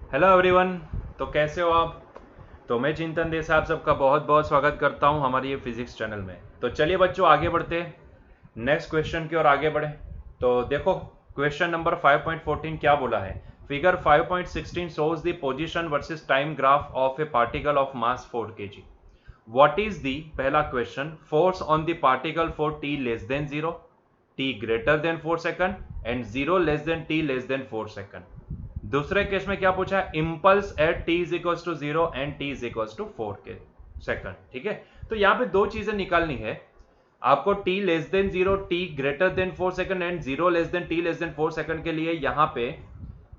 Hello everyone. तो कैसे हो आप? तो मैं चिंतन देसाई आप सबका बहुत बहुत स्वागत करता हूं हमारी ये फिजिक्स चैनल में। तो चलिए बच्चों, आगे बढ़ते हैं, नेक्स्ट क्वेश्चन की ओर आगे बढ़े। तो देखो, क्वेश्चन नंबर 5.14 क्या बोला है। Figure 5.16 shows the position versus time graph of a particle of mass 4 kg. What is the, पहला question, force on the particle for t less than 0, t greater than 4 second and 0 less than t less than 4 second. दूसरे case में क्या पूछा है, impulse at T is equal to 0 and T is equal to 4 के second. ठीक है, तो यहां पे दो चीजें निकालनी है आपको, t less than 0, t greater than 4 second and 0 less than t less than 4 second के लिए यहां पे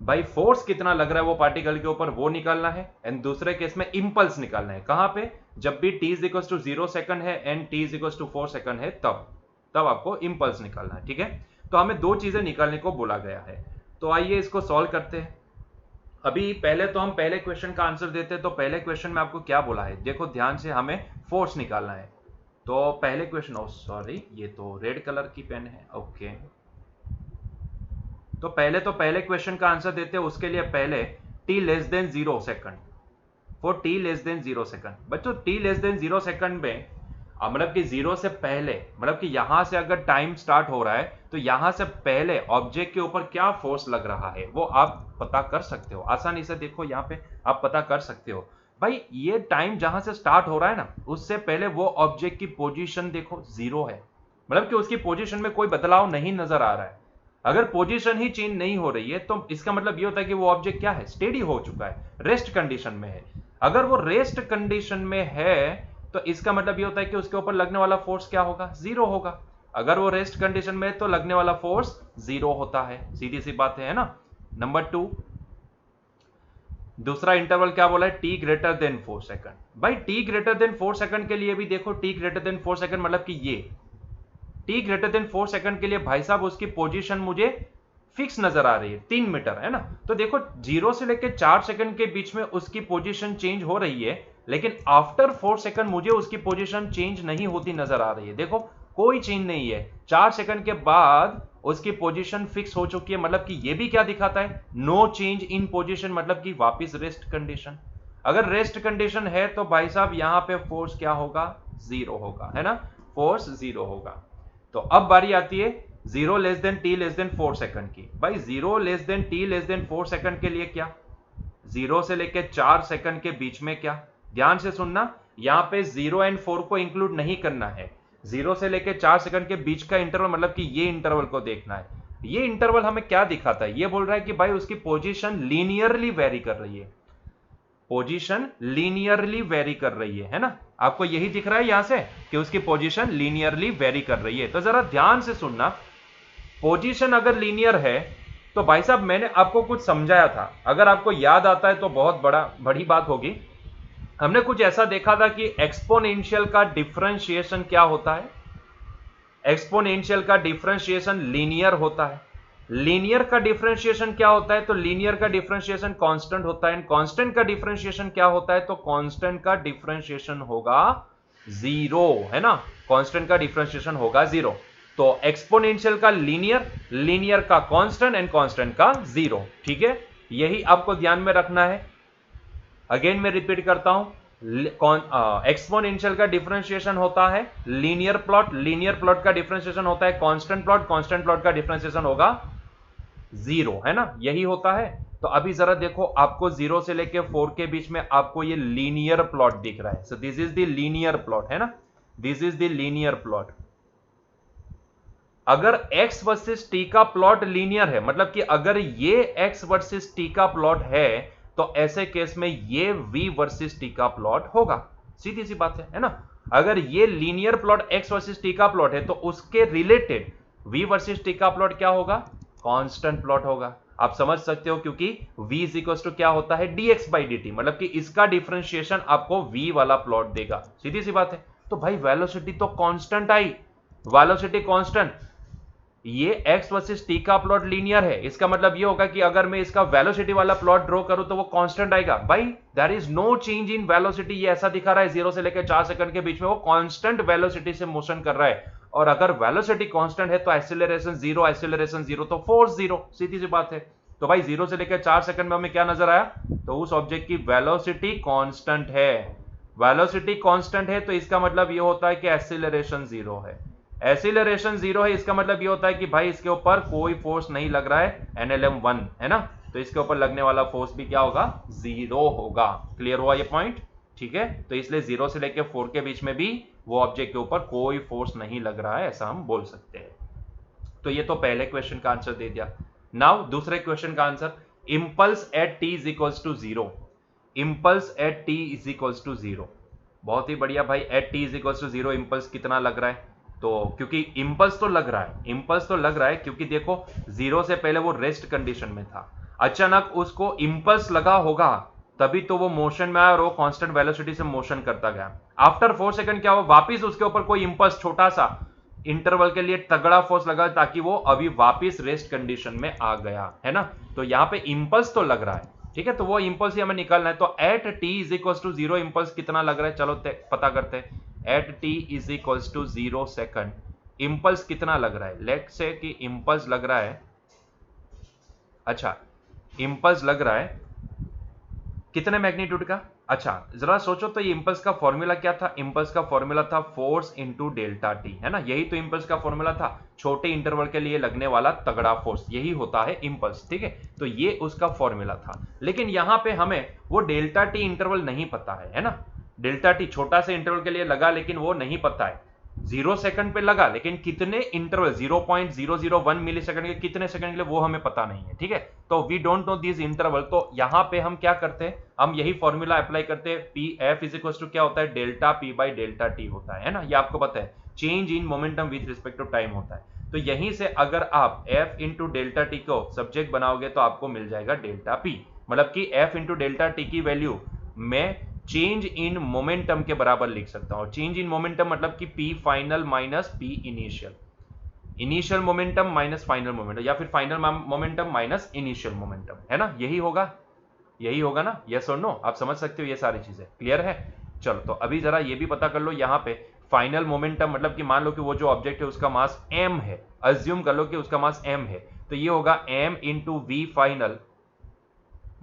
भाई फोर्स कितना लग रहा है वो पार्टिकल के ऊपर वो निकालना है, एंड दूसरे केस में इंपल्स निकालना है। कहां पे, जब भी t is equal to 0 second है and t is equal to 4 second है, तब तब आपको इंपल्स निकालना है। ठीक है, तो हमें दो चीजें निकालने को बोला गया है। तो आइए इसको सॉल्व करते हैं। अभी पहले तो हम पहले क्वेश्चन का आंसर देते हैं। तो पहले क्वेश्चन में आपको क्या बोला है, देखो ध्यान से, हमें फोर्स निकालना है। तो पहले क्वेश्चन, ओ सॉरी, ये तो रेड कलर की पेन है। ओके, तो पहले क्वेश्चन का आंसर देते हैं। उसके लिए पहले T less than 0 second, for T less than 0 second. बच्चों टी लेस देन 0 सेकंड में मतलब कि 0 से पहले, मतलब कि यहां से अगर टाइम स्टार्ट हो रहा है तो यहां से पहले ऑब्जेक्ट के ऊपर क्या फोर्स लग रहा है वो आप पता कर सकते हो आसानी से। देखो यहां पे आप पता कर सकते हो भाई, ये टाइम जहां से स्टार्ट हो रहा है ना, उससे पहले वो ऑब्जेक्ट की पोजीशन देखो 0 है, मतलब कि उसकी पोजीशन में कोई बदलाव नहीं नजर आ रहा है। अगर पोजीशन ही चेंज नहीं हो रही है तो इसका मतलब ये होता है कि वो ऑब्जेक्ट क्या है, स्टेडी हो चुका है, रेस्ट कंडीशन में है। अगर वो रेस्ट कंडीशन में है तो इसका मतलब ये होता है कि उसके ऊपर लगने वाला फोर्स क्या होगा, 0 होगा। अगर वो रेस्ट कंडीशन में है तो लगने वाला फोर्स 0 होता है, सीधी सी बात है ना। नंबर 2, दूसरा इंटरवल क्या बोला है, t ग्रेटर देन 4 सेकंड। भाई t ग्रेटर देन 4 सेकंड के लिए भी देखो, t ग्रेटर देन 4 सेकंड मतलब कि ये t ग्रेटर देन 4 सेकंड के लिए भाई साहब उसकी पोजीशन मुझे फिक्स नजर आ रही है, 3 मीटर है ना। तो देखो 0 से लेकर 4 सेकंड के बीच में उसकी पोजीशन चेंज हो रही है, लेकिन आफ्टर 4 सेकंड मुझे उसकी पोजीशन चेंज नहीं होती नजर आ रही है। देखो कोई चेंज नहीं है, 4 सेकंड के बाद उसकी पोजीशन फिक्स हो चुकी है, मतलब कि ये भी क्या दिखाता है, नो चेंज इन पोजीशन, मतलब कि वापस रेस्ट कंडीशन। अगर रेस्ट कंडीशन है तो भाई साहब यहां पे फोर्स क्या होगा, 0 होगा, है ना, फोर्स 0 होगा। तो अब बारी आती है 0 less then T less than 4 second की। भाई 0 less then T less than 4 second के लिए क्या, 0 से लेके 4 सेकंड के बीच में क्या। ध्यान से सुनना, यहां पे 0 एंड 4 को इंक्लूड नहीं करना है, 0 से लेके 4 सेकंड के बीच का इंटरवल, मतलब कि ये इंटरवल को देखना है। ये इंटरवल हमें क्या दिखाता है, ये बोल रहा है कि भाई उसकी पोजीशन लीनियरली वेरी कर रही है, पोजीशन लीनियरली वेरी कर रही है ना। आपको यही दिख रहा है यहां से कि उसकी पोजीशन लीनियरली वेरी कर रही है। तो जरा ध्यान से सुनना, पोजीशन अगर लीनियर है तो भाई साहब मैंने आपको कुछ समझाया था, अगर आपको याद आता है तो बहुत बड़ी बात होगी। हमने कुछ ऐसा देखा था कि एक्सपोनेंशियल का डिफरेंशिएशन क्या होता है, एक्सपोनेंशियल का डिफरेंशिएशन लीनियर होता है। लीनियर का डिफरेंशिएशन क्या होता है, तो लीनियर का डिफरेंशिएशन कांस्टेंट होता है, कांस्टेंट का डिफरेंशिएशन क्या होता है, तो कांस्टेंट का डिफरेंशिएशन होगा 0, है ना, कांस्टेंट का डिफरेंशिएशन होगा 0। तो एक्सपोनेंशियल का लीनियर, लीनियर का कांस्टेंट एंड कांस्टेंट का 0। ठीक है, यही आपको ध्यान में रखना है। अगेन मैं रिपीट करता हूं, एक्सपोनेंशियल का डिफरेंशिएशन होता है लीनियर प्लॉट, लीनियर प्लॉट का डिफरेंशिएशन होता है कांस्टेंट प्लॉट, कांस्टेंट प्लॉट का डिफरेंशिएशन होगा 0, है ना, यही होता है। तो अभी जरा देखो, आपको 0 से लेके 4 के बीच में आपको ये लीनियर प्लॉट दिख रहा है। So this is the linear plot, है ना, this is the linear plot. अगर x वर्सेस t का प्लॉट लीनियर है, मतलब कि अगर ये x वर्सेस t का प्लॉट है, तो ऐसे केस में ये v वर्सेस t का प्लॉट होगा, सीधी सी बात है ना। अगर ये linear plot x versus t का प्लॉट है तो उसके रिलेटेड v वर्सेस t का प्लॉट क्या होगा, कांस्टेंट प्लॉट होगा। आप समझ सकते हो, क्योंकि v इज इक्वल टू क्या होता है, dx बाई dt, मतलब कि इसका डिफरेंशिएशन आपको v वाला प्लॉट देगा, सीधी सी बात है। तो भाई वेलोसिटी तो कांस्टेंट आई, वेलोसिटी कांस्टेंट, ये x वर्सेस t का प्लॉट लीनियर है, इसका मतलब ये होगा कि अगर मैं इसका वेलोसिटी वाला प्लॉट ड्रॉ करूं तो वो कांस्टेंट आएगा। भाई there is no change in velocity, ये ऐसा दिखा रहा है 0 से लेकर 4 सेकंड के बीच में वो कांस्टेंट वेलोसिटी से मोशन कर रहा है। और अगर वेलोसिटी कांस्टेंट है तो एक्सीलरेशन 0, एक्सीलरेशन 0 तो फोर्स 0, सीधी सी बात है। तो भाई 0 से लेकर 4 सेकंड में हमें क्या नजर आया, तो उस ऑब्जेक्ट की वेलोसिटी कांस्टेंट है। वेलोसिटी कांस्टेंट है तो इसका मतलब ये होता है कि एक्सीलरेशन 0 है। एक्सीलरेशन 0 है इसका मतलब ये होता है कि भाई इसके ऊपर कोई फोर्स नहीं लग रहा है, NLM 1 है ना, तो इसके ऊपर लगने वाला फोर्स भी क्या होगा, 0 होगा। क्लियर हुआ ये पॉइंट? ठीक है, तो इसलिए 0 से लेकर 4 के बीच में भी वो ऑब्जेक्ट के ऊपर कोई फोर्स नहीं लग रहा है, ऐसा हम बोल सकते हैं। तो ये तो पहले क्वेश्चन का आंसर दे दिया। नाउ दूसरे क्वेश्चन का answer, impulse at T is equals to 0। Impulse at T is equals to 0, बहुत ही बढ़िया भाई। At T is equals to 0 impulse कितना लग रहा है, तो क्योंकि इंपल्स तो लग रहा है, इंपल्स तो लग रहा है क्योंकि देखो 0 से पहले वो रेस्ट कंडीशन में था, अचानक उसको इंपल्स लगा होगा तभी तो वो मोशन में आया और वो कांस्टेंट वेलोसिटी से मोशन करता गया। आफ्टर 4 सेकंड क्या हुआ, वापिस उसके ऊपर कोई इंपल्स छोटा सा इंटरवल के लिए तगड़ा फोर्स लगा ताकि वो अभी वापिस रेस्ट कंडीशन में आ गया, है ना। तो यहां पे इंपल्स तो लग रहा है, ठीक है, तो वो इंपल्स ही हमें निकालना है। तो at T is equal to 0 impulse कितना लग रहा है, चलो पता करते हैं। At T is equal to 0 second impulse कितना लग रहा है, लेट से कि इंपल्स लग रहा है, अच्छा इंपल्स लग रहा है कितने मैग्नीट्यूड का, अच्छा जरा सोचो तो ये इंपल्स का फॉर्मूला क्या था, इंपल्स का फॉर्मूला था फोर्स इनटू डेल्टा टी, है ना, यही तो इंपल्स का फॉर्मूला था, छोटे इंटरवल के लिए लगने वाला तगड़ा फोर्स, यही होता है इंपल्स, ठीक है, तो ये उसका फॉर्मूला था। लेकिन यहां पे हमें वो डेल्टा टी इंटरवल नहीं पता है ना, डेल्टा टी छोटा से इंटरवल के लिए लगा लेकिन वो नहीं पता है, 0 सेकंड पे लगा लेकिन कितने इंटरवल 0.001 मिली सेकंड के कितने सेकंड के लिए वो हमें पता नहीं है, ठीक है, तो we don't know this interval. तो यहां पे हम क्या करते हैं, हम यही फॉर्मूला अप्लाई करते हैं, P F is equal to क्या होता है, delta P by delta t होता है ना, ये आपको पता है, change in momentum with respect to time होता है। तो यहीं से अगर आप एफ इंटू डेल्टा टी को सब्जेक्ट बनाओगे तो आपको मिल जाएगा डेल्टा पी, मतलब कि एफ इंटू डेल्टा टी की वैल्यू मैं चेंज इन मोमेंटम के बराबर लिख सकता हूं। चेंज इन मोमेंटम मतलब कि P final minus P initial, initial momentum minus final momentum, या फिर final momentum minus initial momentum, है ना, यही होगा, यही होगा ना, यस और नो, आप समझ सकते हो ये सारी चीजें, क्लियर है। चलो तो अभी जरा ये भी पता कर लो, यहां पे फाइनल मोमेंटम मतलब कि मान लो कि वो जो ऑब्जेक्ट है उसका मास m है, अज्यूम कर लो कि उसका मास m है, तो ये होगा m into v final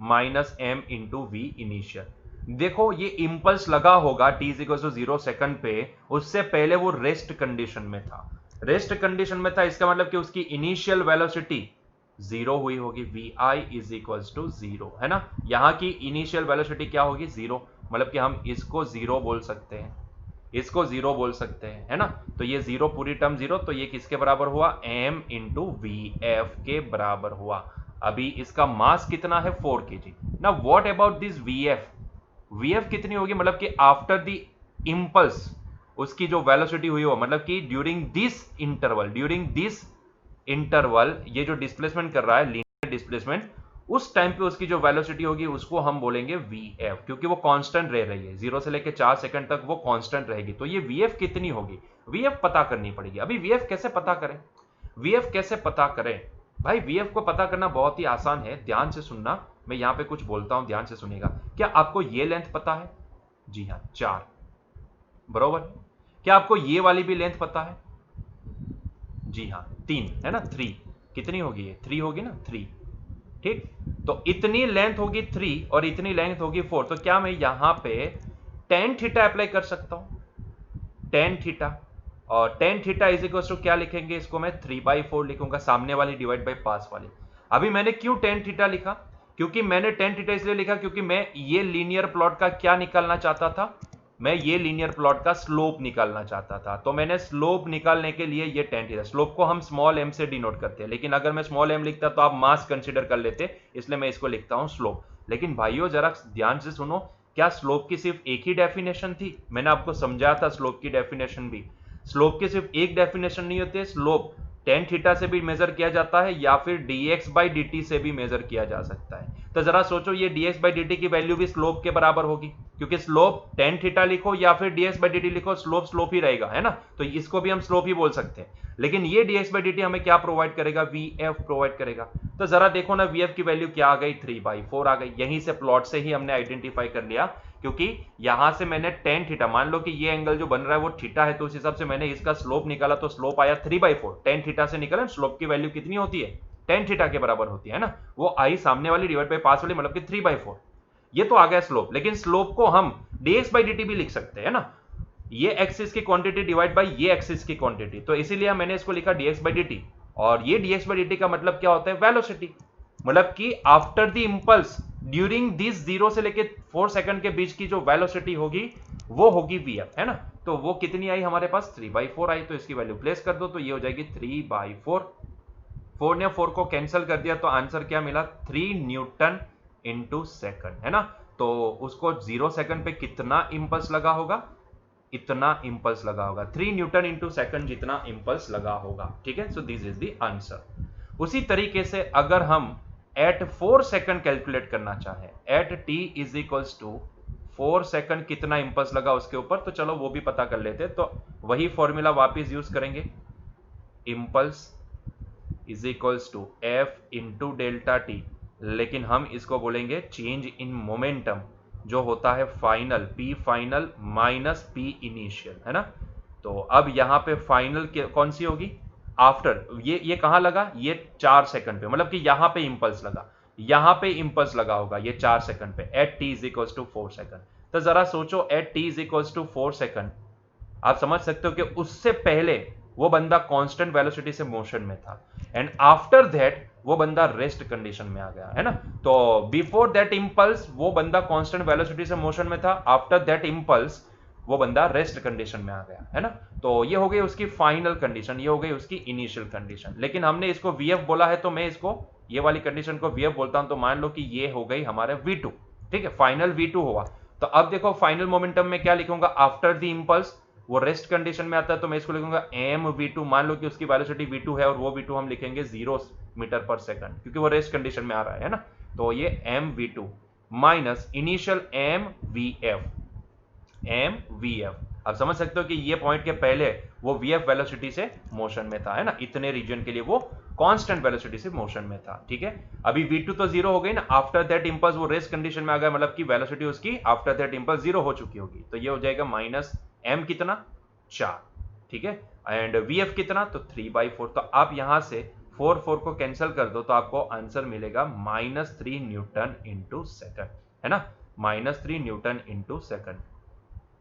minus m into v initial. देखो ये इंपल्स लगा होगा t is equal to 0 second पे, उससे पहले वो रेस्ट कंडीशन में था, रेस्ट कंडीशन में था, इसका मतलब कि उसकी इनिशियल वेलोसिटी 0 हुई होगी, v i is equal to 0, है ना, यहां की इनिशियल वेलोसिटी क्या होगी 0, मतलब कि हम इसको 0 बोल सकते हैं, इसको 0 बोल सकते हैं, है ना, तो ये 0 पूरी टर्म 0, तो ये किसके बराबर हुआ, m इंटू वी एफ के बराबर हुआ। अभी इसका मास कितना है 4 kg। ना what about this VF, VF कितनी होगी, मतलब कि आफ्टर द इंपल्स उसकी जो वेलोसिटी हुई हो, मतलब कि during this interval, during this interval ये जो डिस्प्लेसमेंट कर रहा है लीनियर डिस्प्लेसमेंट, उस टाइम पे उसकी जो वेलोसिटी होगी उसको हम बोलेंगे वीएफ, क्योंकि वो कांस्टेंट रह रही है 0 से लेकर 4 सेकंड तक वो कांस्टेंट रहेगी, तो ये वीएफ कितनी होगी, वीएफ पता करनी पड़ेगी। अभी वीएफ कैसे पता करें, वीएफ कैसे पता करें भाई, वीएफ को पता करना बहुत ही आसान है, ध्यान से सुनना, मैं यहां पे कुछ बोलता हूं ध्यान से सुनिएगा। क्या आपको ये लेंथ पता है, जी हाँ 4, बरोबर, क्या आपको ये वाली भी लेंथ पता है, जी हाँ 3, है ना 3, कितनी होगी ये 3 होगी ना 3, ठीक, तो इतनी लेंथ होगी 3 और इतनी लेंथ होगी 4, तो क्या मैं यहां पे tan थीटा अप्लाई कर सकता हूं, tan थीटा, और tan theta is equal to क्या लिखेंगे, इसको मैं 3/4 लिखूंगा, सामने वाली डिवाइड बाई पास वाली। अभी मैंने क्यों tan थीटा लिखा, क्योंकि मैंने tan थीटा इसलिए लिखा क्योंकि मैं ये लीनियर प्लॉट का क्या निकालना चाहता था, मैं ये लीनियर प्लॉट का स्लोप निकालना चाहता था, तो मैंने स्लोप निकालने के लिए ये tan थीटा, स्लोप को हम स्मॉल m से डिनोट करते हैं, लेकिन अगर मैं स्मॉल m लिखता तो आप मास कंसीडर कर लेते, इसलिए मैं इसको लिखता हूं स्लोप। लेकिन भाइयों जरा ध्यान से सुनो, क्या स्लोप की सिर्फ एक ही डेफिनेशन थी, मैंने आपको समझाया था स्लोप की डेफिनेशन भी, स्लोप की सिर्फ एक डेफिनेशन नहीं होती है, स्लोप tan थीटा से भी मेजर किया जाता है या फिर dx बाई dt से भी मेजर किया जा सकता है। तो जरा सोचो ये dx बाई dt की वैल्यू भी स्लोप के बराबर होगी, क्योंकि स्लोप tan थीटा लिखो या फिर dx बाई dt लिखो, स्लोप स्लोप ही रहेगा, है ना, तो इसको भी हम स्लोप ही बोल सकते हैं। लेकिन ये dx बाई dt हमें क्या प्रोवाइड करेगा, vf प्रोवाइड करेगा। तो जरा देखो ना vf की वैल्यू क्या आ गई, 3/4 आ गई, यहीं से प्लॉट से ही हमने आइडेंटिफाई कर लिया, क्योंकि यहां से मैंने tan थीटा, मान लो कि ये एंगल जो बन रहा है वो थीटा है, तो उस हिसाब से मैंने इसका स्लोप निकाला तो स्लोप आया 3/4, tan थीटा से निकला, स्लोप की वैल्यू कितनी होती है tan थीटा के बराबर होती है ना, वो आई सामने वाली डिवाइड बाई पास वाली, मतलब कि 3/4। ये तो आ गया स्लोप, लेकिन स्लोप को हम dx बाई dt भी लिख सकते हैं ना, ये एक्सिस की क्वांटिटी डिवाइड बाई ये एक्सिस की क्वांटिटी, तो इसीलिए मैंने इसको लिखा dx बाई dt। और ये dx बाई dt का मतलब क्या होता है, वेलोसिटी, मतलब कि after the impulse during this 0 से लेके 4 सेकंड के बीच की जो वेलोसिटी होगी वो होगी vf, है ना। तो वो कितनी आई हमारे पास, 3/4 आई, तो इसकी वैल्यू प्लेस कर दो, तो ये हो जाएगी 3/4। 4 ने 4 को कैंसिल कर दिया, तो आंसर क्या मिला, 3 न्यूटन इंटू सेकंड, है ना। तो उसको 0 सेकंड पे कितना इंपल्स लगा होगा, इतना इंपल्स लगा होगा, 3 न्यूटन इंटू सेकंड जितना इंपल्स लगा होगा, ठीक है। So this is the answer. उसी तरीके से अगर हम एट 4 सेकंड कैलकुलेट करना चाहें, at t is equals to 4 second कितना इंपल्स लगा उसके ऊपर, तो चलो वो भी पता कर लेते। तो वही फॉर्मूला वापस यूज करेंगे, impulse is equals to F into delta t, लेकिन हम इसको बोलेंगे चेंज इन मोमेंटम, जो होता है final, P final minus P initial, है ना। तो अब यहां पे फाइनल कौन सी होगी, आफ्टर, ये कहां लगा, ये 4 सेकंड पे, मतलब कि यहां पे इंपल्स लगा, यहां पे इंपल्स लगा होगा ये 4 सेकंड पे, at T is equals to 4 second. तो जरा सोचो, at T is equals to 4 second, आप समझ सकते हो कि उससे पहले वो बंदा कांस्टेंट वेलोसिटी से मोशन में था, एंड आफ्टर दैट वो बंदा रेस्ट कंडीशन में आ गया, है ना। तो बिफोर दैट इंपल्स वो बंदा कांस्टेंट वेलोसिटी से मोशन में था, आफ्टर दैट इंपल्स वो बंदा रेस्ट कंडीशन में आ गया, है ना। तो ये हो गई उसकी फाइनल कंडीशन, ये हो गई उसकी इनिशियल कंडीशन। लेकिन हमने इसको वीएफ बोला है, तो मैं इसको ये वाली कंडीशन को वीएफ बोलता हूं, तो मान लो कि ये हो गई हमारे v2, ठीक है, फाइनल v2 हुआ। तो अब देखो फाइनल मोमेंटम में क्या लिखूंगा, आफ्टर द इंपल्स वो रेस्ट कंडीशन में आता है, तो मैं इसको लिखूंगा एम v2, मान लो कि उसकी वेलोसिटी v2 है और वो v2 हम लिखेंगे 0 मीटर पर सेकंड, क्योंकि वो रेस्ट कंडीशन में आ रहा है ना। तो ये M v2 minus initial M vf, M vf। आप समझ सकते हो कि ये पॉइंट के पहले वो vf वेलोसिटी से मोशन में था, है ना, इतने रीजन के लिए वो कांस्टेंट वेलोसिटी से मोशन में था, ठीक है। अभी v2 तो 0 हो गई ना, आफ्टर दैट इंपल्स वो रेस्ट कंडीशन में आ गया, मतलब कि वेलोसिटी उसकी आफ्टर दैट इंपल्स 0 हो चुकी होगी, तो ये हो जाएगा माइनस m कितना, 4, ठीक है, एंड vf कितना, तो 3/4। तो आप यहां से 4 को कैंसिल कर दो, तो आपको आंसर मिलेगा -3 न्यूटन इंटू सेकंड, है ना, -3 न्यूटन इंटू सेकंड।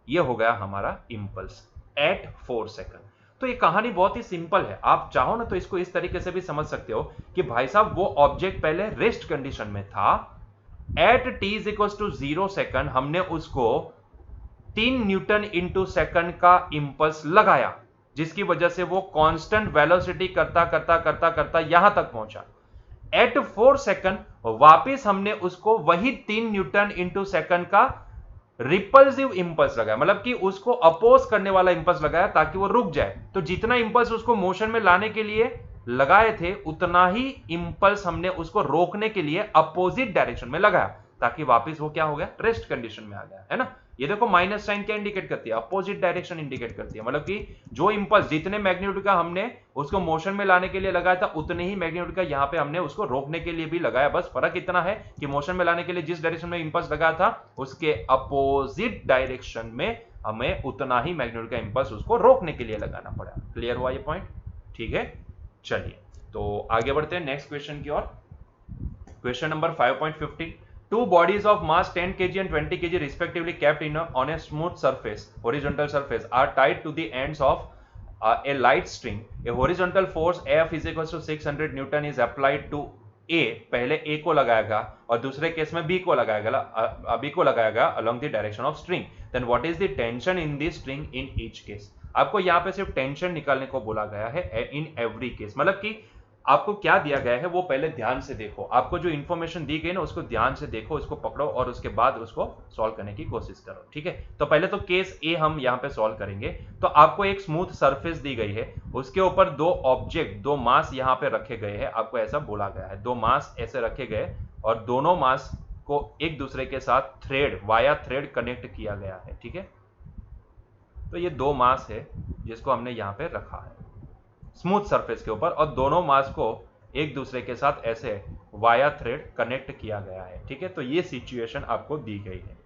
ये हो गया हमारा इंपल्स एट 4 सेकंड। तो ये कहानी बहुत ही सिंपल है, आप चाहो ना तो इसको इस तरीके से भी समझ सकते हो कि भाई साहब वो ऑब्जेक्ट पहले रेस्ट कंडीशन में था, at t is equal to 0 second हमने उसको 3 न्यूटन इंटू सेकंड का इंपल्स लगाया, जिसकी वजह से वो कांस्टेंट वेलोसिटी करता करता करता करता यहां तक पहुंचा। एट 4 सेकंड वापिस हमने उसको वही 3 न्यूटन इंटू सेकंड का रिपल्सिव इंपल्स लगाया, मतलब कि उसको अपोज करने वाला इंपल्स लगाया ताकि वो रुक जाए। तो जितना इंपल्स उसको मोशन में लाने के लिए लगाए थे, उतना ही इंपल्स हमने उसको रोकने के लिए अपोजिट डायरेक्शन में लगाया, ताकि वापस वो क्या हो गया, रेस्ट कंडीशन में आ गया, है ना। ये देखो माइनस साइन क्या इंडिकेट करती है, अपोजिट डायरेक्शन इंडिकेट करती है, मतलब कि जो इंपल्स जितने मैग्नीट्यूड का हमने उसको मोशन में लाने के लिए लगाया था, उतने ही मैग्नीट्यूड का यहां पे हमने उसको रोकने के लिए भी लगाया। बस फर्क इतना है कि मोशन में लाने के लिए जिस डायरेक्शन में इंपल्स लगाया था, उसके अपोजिट डायरेक्शन में हमें उतना ही मैग्नीट्यूड का इंपल्स उसको रोकने के लिए लगाना पड़ा। क्लियर हुआ ये पॉइंट, ठीक है। चलिए तो आगे बढ़ते हैं नेक्स्ट क्वेश्चन की ओर। Question number 5.15, two bodies of mass 10 kg and 20 kg respectively kept on a smooth surface, horizontal surface, are tied to the ends of a light string. A horizontal force F is equals to 600 Newton is applied to A, पहले A को लगाएगा और दूसरे case में B को लगाएगा along the direction of string. Then what is the tension in the string in each case? आपको यहाँ पे सिर्फ टेंशन निकालने को बोला गया है इन एवरी केस, मतलब कि आपको क्या दिया गया है वो पहले ध्यान से देखो, आपको जो इंफॉर्मेशन दी गई ना उसको ध्यान से देखो, उसको पकड़ो और उसके बाद उसको सॉल्व करने की कोशिश करो, ठीक है। तो पहले तो केस ए हम यहाँ पे सॉल्व करेंगे। तो आपको एक स्मूथ सरफेस दी गई है, उसके ऊपर दो ऑब्जेक्ट, दो मास यहाँ पे रखे गए हैं, आपको ऐसा बोला गया है, दो मास ऐसे रखे गए और दोनों मास को एक दूसरे के साथ थ्रेड, वाया थ्रेड कनेक्ट किया गया है, ठीक है। तो ये दो मास है जिसको हमने यहाँ पे रखा है स्मूथ सरफेस के ऊपर, और दोनों मास को एक दूसरे के साथ ऐसे वाया थ्रेड कनेक्ट किया गया है, ठीक है। तो ये सिचुएशन आपको दी गई है,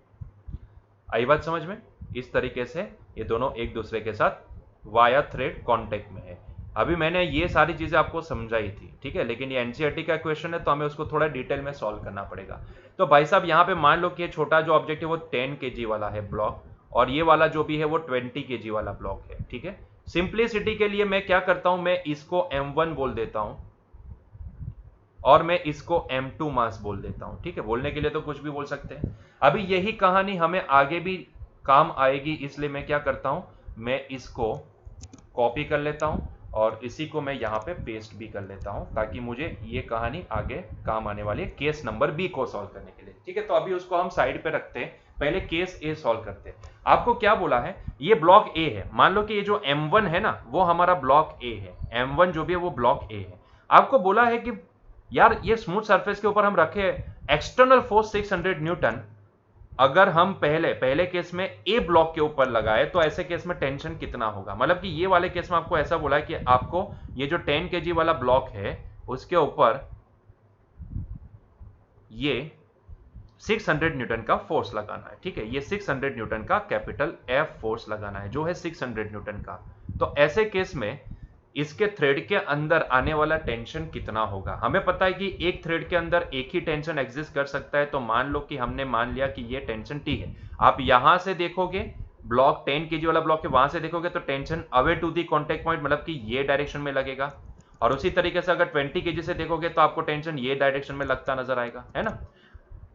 आई बात समझ में। इस तरीके से ये दोनों एक दूसरे के साथ वाया थ्रेड कांटेक्ट में है। अभी मैंने ये सारी चीजें आपको समझाई थी, ठीक है, लेकिन ये एनसीईआरटी का क्वेश्चन है तो हमें उसको थोड़ा डिटेल में सॉल्व करना पड़ेगा। तो भाई साहब यहाँ पे मान लो कि ये छोटा जो ऑब्जेक्ट है वो 10 केजी वाला है ब्लॉक, और ये वाला जो भी है वो 20 केजी वाला ब्लॉक है, ठीक है। सिंप्लिसिटी के लिए मैं क्या करता हूं, मैं इसको M1 बोल देता हूं और मैं इसको M2 मास बोल देता हूं, ठीक है। बोलने के लिए तो कुछ भी बोल सकते हैं। अभी यही कहानी हमें आगे भी काम आएगी, इसलिए मैं क्या करता हूं, मैं इसको कॉपी कर लेता हूं और इसी को मैं यहां पे पेस्ट भी कर लेता हूं, ताकि मुझे ये कहानी आगे काम आने वाली है केस नंबर बी को सॉल्व करने के लिए, ठीक है। तो अभी उसको हम साइड पे रखते हैं, पहले केस ए सॉल्व करते हैं। आपको क्या बोला है, ये ब्लॉक ए है, मान लो कि ये जो M1 है ना वो हमारा ब्लॉक ए है, M1 जो भी है वो ब्लॉक ए है। आपको बोला है कि यार ये स्मूथ सरफेस के ऊपर हम रखे एक्सटर्नल फोर्स 600 न्यूटन, अगर हम पहले पहले केस में ए ब्लॉक के ऊपर लगाए तो ऐसे केस में टेंशन कितना होगा। मतलब कि ये वाले केस में आपको ऐसा बोला है कि आपको ये जो 10 केजी वाला ब्लॉक है उसके ऊपर ये 600 न्यूटन का फोर्स लगाना है, ठीक है। ये 600 न्यूटन का कैपिटल एफ फोर्स लगाना है जो है 600 न्यूटन का। तो ऐसे केस में इसके थ्रेड के अंदर आने वाला टेंशन कितना होगा। हमें पता है कि एक थ्रेड के अंदर एक ही टेंशन एग्जिस्ट कर सकता है, तो मान लो कि हमने मान लिया कि ये टेंशन टी है। आप यहां से देखोगे ब्लॉक 10 केजी वाला ब्लॉक है, वहां से देखोगे तो tension away to the contact point, मतलब कि ये डायरेक्शन में लगेगा। और उसी तरीके से अगर 20 केजी से देखोगे तो आपको टेंशन ये डायरेक्शन में लगता नजर आएगा, है ना।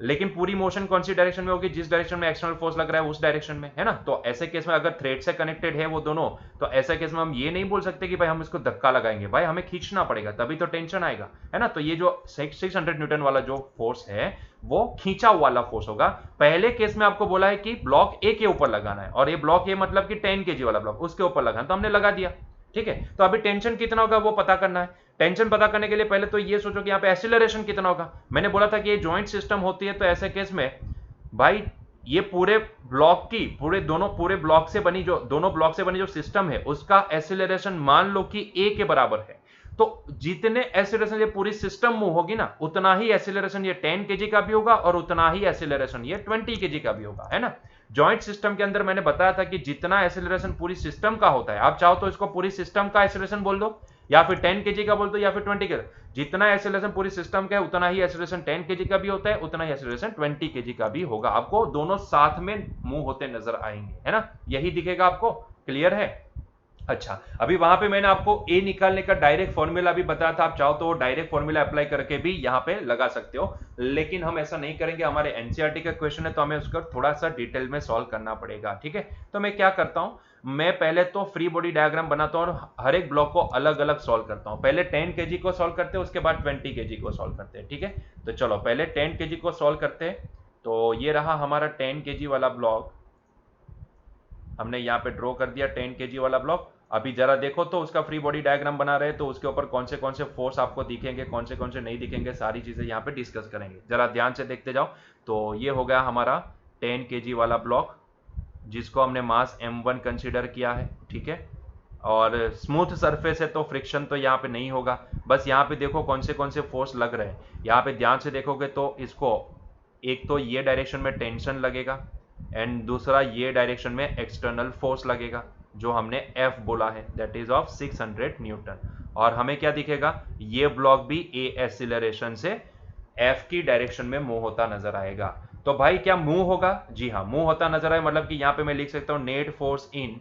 लेकिन पूरी मोशन कौन सी डायरेक्शन में होगी, जिस डायरेक्शन में एक्सटर्नल फोर्स लग रहा है उस डायरेक्शन में, है ना। तो ऐसे केस में अगर थ्रेड से कनेक्टेड है वो दोनों, तो ऐसे केस में हम ये नहीं बोल सकते कि भाई हम इसको धक्का लगाएंगे, भाई हमें खींचना पड़ेगा तभी तो टेंशन आएगा, है ना। तो ये जो 600 न्यूटन वाला जो फोर्स है वो खींचा वाला फोर्स होगा। पहले केस में आपको बोला है कि ब्लॉक ए के ऊपर लगाना है, और ये ब्लॉक ए मतलब कि 10 केजी वाला ब्लॉक उसके ऊपर लगाना, तो हमने लगा दिया, ठीक है। तो अभी टेंशन कितना होगा वो पता करना है। टेंशन पता करने के लिए पहले तो ये सोचो कि यहाँ पे एक्सीलरेशन कितना होगा। मैंने बोला था कि ये जॉइंट सिस्टम होती है, तो ऐसे केस में भाई ये पूरे ब्लॉक की पूरे ब्लॉक से बनी जो दोनों ब्लॉक से बनी जो सिस्टम है उसका एक्सीलरेशन मान लो कि ए के बराबर है। तो जितने एक्सीलरेशन ये पूरी सिस्टम मूव होगी ना, उतना ही एक्सीलरेशन ये 10 केजी का भी होगा और उतना ही एक्सीलरेशन ये 20 केजी का भी होगा, है ना। जॉइंट सिस्टम के अंदर मैंने बताया था कि जितना एक्सीलरेशन पूरी सिस्टम का होता है, आप चाहो तो इसको पूरी सिस्टम का एक्सीलरेशन बोल दो, या फिर 10 केजी का बोल दो, या फिर 20 के। जितना एक्सीलरेशन पूरी सिस्टम का है उतना ही एक्सीलरेशन 10 केजी का भी होता है, उतना ही एक्सीलरेशन 20 केजी का भी होगा। आपको दोनों साथ में मूव होते नजर आएंगे, है ना, यही दिखेगा आपको। क्लियर है। अच्छा, अभी वहां पे मैंने आपको ए निकालने का डायरेक्ट फॉर्मूला भी बताया था, आप चाहो तो डायरेक्ट फॉर्मूला अप्लाई करके भी यहां पे लगा सकते हो, लेकिन हम ऐसा नहीं करेंगे। हमारे एनसीईआरटी का क्वेश्चन है तो हमें उसका थोड़ा सा डिटेल में सॉल्व करना पड़ेगा, ठीक है। तो मैं क्या करता हूं, मैं पहले तो फ्री बॉडी डायग्राम बनाता हूं और हर एक ब्लॉक को अलग अलग सॉल्व करता हूं। पहले 10 केजी को सॉल्व करते हैं, उसके बाद 20 केजी को सॉल्व करते हैं, ठीक है। तो चलो पहले 10 केजी को सॉल्व करते हैं। तो ये रहा हमारा 10 केजी वाला ब्लॉक, हमने यहाँ पे ड्रॉ कर दिया 10 केजी वाला ब्लॉक। अभी जरा देखो तो उसका फ्री बॉडी डायग्राम बना रहे तो उसके ऊपर कौन से फोर्स आपको दिखेंगे, कौन से नहीं दिखेंगे, सारी चीजें यहाँ पे डिस्कस करेंगे। जरा ध्यान से देखते जाओ। तो ये हो गया हमारा 10 केजी वाला ब्लॉक जिसको हमने मास M1 कंसीडर किया है, ठीक है। और स्मूथ सरफेस है तो फ्रिक्शन तो यहाँ पे नहीं होगा। बस यहाँ पे देखो कौन से फोर्स लग रहे हैं। यहाँ पे ध्यान से देखोगे तो इसको एक तो ये डायरेक्शन में टेंशन लगेगा एंड दूसरा ये डायरेक्शन में एक्सटर्नल फोर्स लगेगा जो हमने F बोला है, दैट इज ऑफ 600 न्यूटन। और हमें क्या दिखेगा, ये ब्लॉक भी ए एक्सीलरेशन से F की डायरेक्शन में मूव होता नजर आएगा। तो भाई क्या मूव होगा, जी हाँ मूव होता नजर आए, मतलब कि यहां पे मैं लिख सकता हूं net force in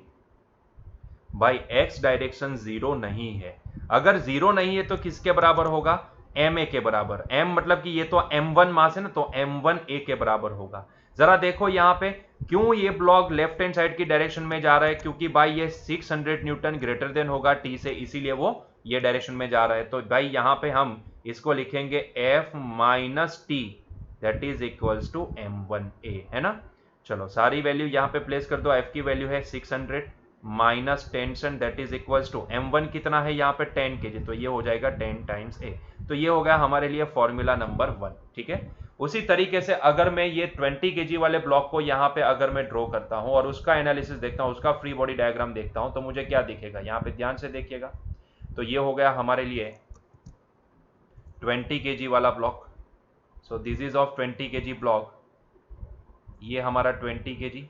by x direction zero नहीं है। अगर जीरो नहीं है तो किसके बराबर होगा, एम ए के बराबर। एम मतलब कि ये तो M1 मास है ना, तो M1 ए के बराबर होगा। जरा देखो यहाँ पे क्यों ये ब्लॉक लेफ्ट हैंड साइड की डायरेक्शन में जा रहा है, क्योंकि भाई ये 600 न्यूटन ग्रेटर देन होगा टी से, इसीलिए वो ये डायरेक्शन में जा रहा है। तो भाई यहाँ पे हम इसको लिखेंगे F minus T that is equals to M1A, है ना। चलो सारी वैल्यू यहाँ पे प्लेस कर दो। F की वैल्यू है 600 minus tension that is equals to M1 कितना है यहाँ पे 10 केजी, तो ये हो जाएगा 10 टाइम्स A। तो ये हो गया हमारे लिए फॉर्मूला नंबर 1, ठीक है। उसी तरीके से अगर मैं ये 20 केजी वाले ब्लॉक को यहाँ पे अगर मैं ड्रॉ करता हूँ और उसका एनालिसिस देखता हूँ, उसका फ्री बॉडी डायग्राम देखता हूँ, तो मुझे क्या दिखेगा, यहाँ पे ध्यान से देखिएगा। तो ये हो गया हमारे लिए 20 केजी वाला block. So this is of 20 KG block, ये हमारा 20 केजी,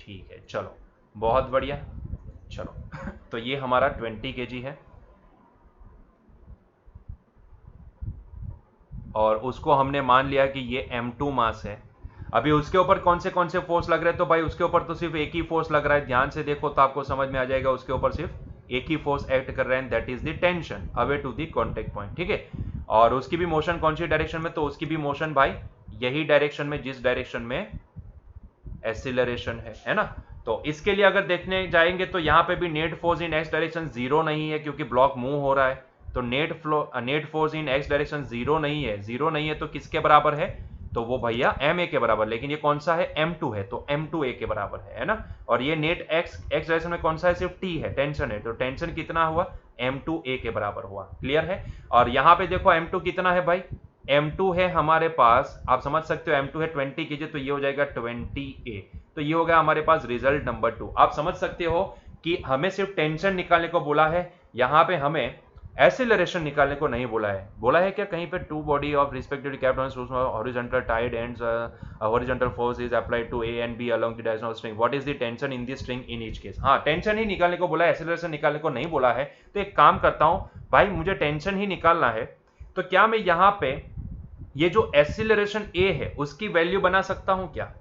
ठीक है। चलो बहुत बढ़िया। चलो तो ये हमारा 20 kg है और उसको हमने मान लिया कि ये m2 मास है। अभी उसके ऊपर कौन से फोर्स लग रहे हैं, तो भाई उसके ऊपर तो सिर्फ एक ही फोर्स लग रहा है, ध्यान से देखो तो आपको समझ में आ जाएगा, उसके ऊपर सिर्फ एक ही फोर्स एक्ट कर रहा है, that is the tension away to the contact point, ठीक है। और उसकी भी मोशन कौन सी डायरेक्शन में, तो उसकी भी मोशन भाई यही डायरेक्शन में जिस डायरेक्शन में एक्सीलरेशन है ना। तो इसके लिए अगर देखने जाएंगे तो यहां पे भी net force in X direction zero नहीं है क्योंकि ब्लॉक मूव हो रहा है, तो net force in X direction zero नहीं है तो किसके बराबर है, तो वो भैया एम ए के बराबर, लेकिन ये कौन सा है m2 है तो m2 a के बराबर है ना। और ये नेट एक्स डायरेक्शन में कौन सा है, सिर्फ t है, टेंशन है, तो टेंशन कितना हुआ, m2 a के बराबर हुआ, क्लियर है। और यहां पे देखो m2 कितना है भाई, m2 है हमारे पास, आप समझ सकते हो m2 है 20 kg, तो ये हो जाएगा 20a, तो ये हो गया हमारे पास रिजल्ट नंबर 2। आप समझ सकते हो कि हमें सिर्फ टेंशन निकालने को बोला है, यहां पे हमें एक्सीलरेशन निकालने को नहीं बोला है क्या कहीं पे, two body of respective capped on horizontal tied ends horizontal force is applied to A and B along the direction of string, what is the tension in the string in each case. हाँ, tension ही निकालने को बोला है, acceleration निकालने को नहीं बोला है। तो एक काम करता हूं भाई, मुझे टेंशन ही निकालना है, तो क्या मैं यहां पे ये जो एक्सीलरेशन ए है उसकी वैल्यू बना सकता हूं क्या,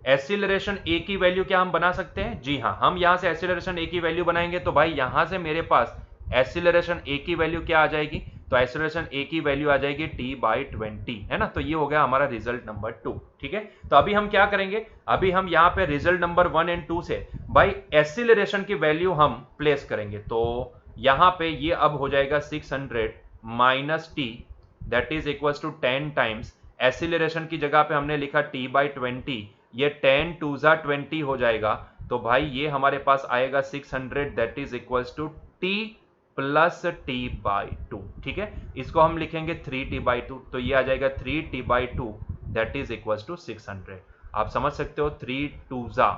एक्सीलरेशन ए की वैल्यू क्या हम बना सकते हैं, जी हाँ, हम यहां से एक्सीलरेशन ए की वैल्यू बनाएंगे, तो भाई यहां से मेरे पास एक्सीलरेशन ए की वैल्यू क्या आ जाएगी, तो एक्सीलरेशन ए की वैल्यू आ जाएगी t/20, है ना। तो ये हो गया हमारा रिजल्ट नंबर 2, ठीक है। तो अभी हम क्या करेंगे, अभी हम यहाँ पे रिजल्ट नंबर 1 एंड 2 से भाई एक्सीलरेशन की वैल्यू हम प्लेस करेंगे, तो यहाँ पे ये अब हो जाएगा 600 minus T, that is equal to 10 times acceleration की जगह पे हमने लिखा t/20, ये 10 2 जा 20 हो जाएगा, तो भाई ये हमारे पास आएगा 600, that is equal to t plus t/2, ठीक है। इसको हम लिखेंगे 3t/2, तो ये आ जाएगा 3t/2 that is equal to 600। आप समझ सकते हो 3 2 जा,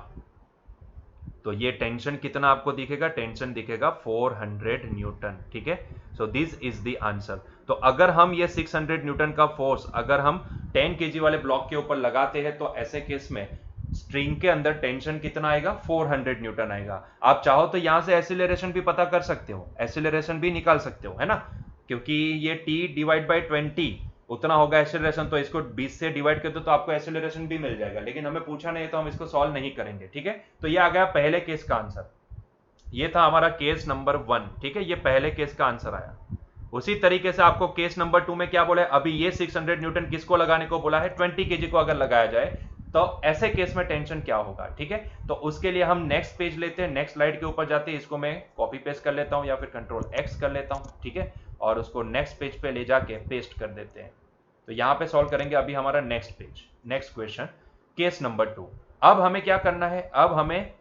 तो ये टेंशन कितना आपको दिखेगा, टेंशन दिखेगा 400 न्यूटन, ठीक है। So this is the answer. तो अगर हम ये 600 न्यूटन का फोर्स अगर हम 10 केजी वाले ब्लॉक के ऊपर लगाते हैं, तो ऐसे केस में स्ट्रिंग के अंदर टेंशन कितना आएगा, 400 न्यूटन आएगा। आप चाहो तो यहां से एक्सीलरेशन भी पता कर सकते हो, एक्सीलरेशन भी निकाल सकते हो, है ना, क्योंकि ये t/20 उतना होगा एक्सीलरेशन, तो इसको 20 से डिवाइड कर दो तो आपको एक्सीलरेशन भी मिल जाएगा, लेकिन हमें पूछा नहीं है तो हम इसको सॉल्व नहीं करेंगे, ठीक है। तो ये आ गया पहले केस का आंसर, ये था हमारा केस नंबर 1, ठीक है, ये पहले केस का आंसर आया। उसी तरीके से आपको केस नंबर 2 में क्या बोला है, अभी ये 600 न्यूटन किसको लगाने को बोला है, 20 केजी को अगर लगाया जाए तो ऐसे केस में टेंशन क्या होगा, ठीक है। तो उसके लिए हम नेक्स्ट पेज लेते हैं, नेक्स्ट स्लाइड के ऊपर जाते हैं, इसको मैं कॉपी पेस्ट कर लेता हूं या फिर Ctrl+X कर लेता हूं, ठीक है, और उसको नेक्स्ट पेज पे ले जाके पेस्ट कर देते हैं। तो यहां पे सॉल्व करेंगे अभी हमारा next page, next question, case number 2। अब हमें क्या करना है, अब हमें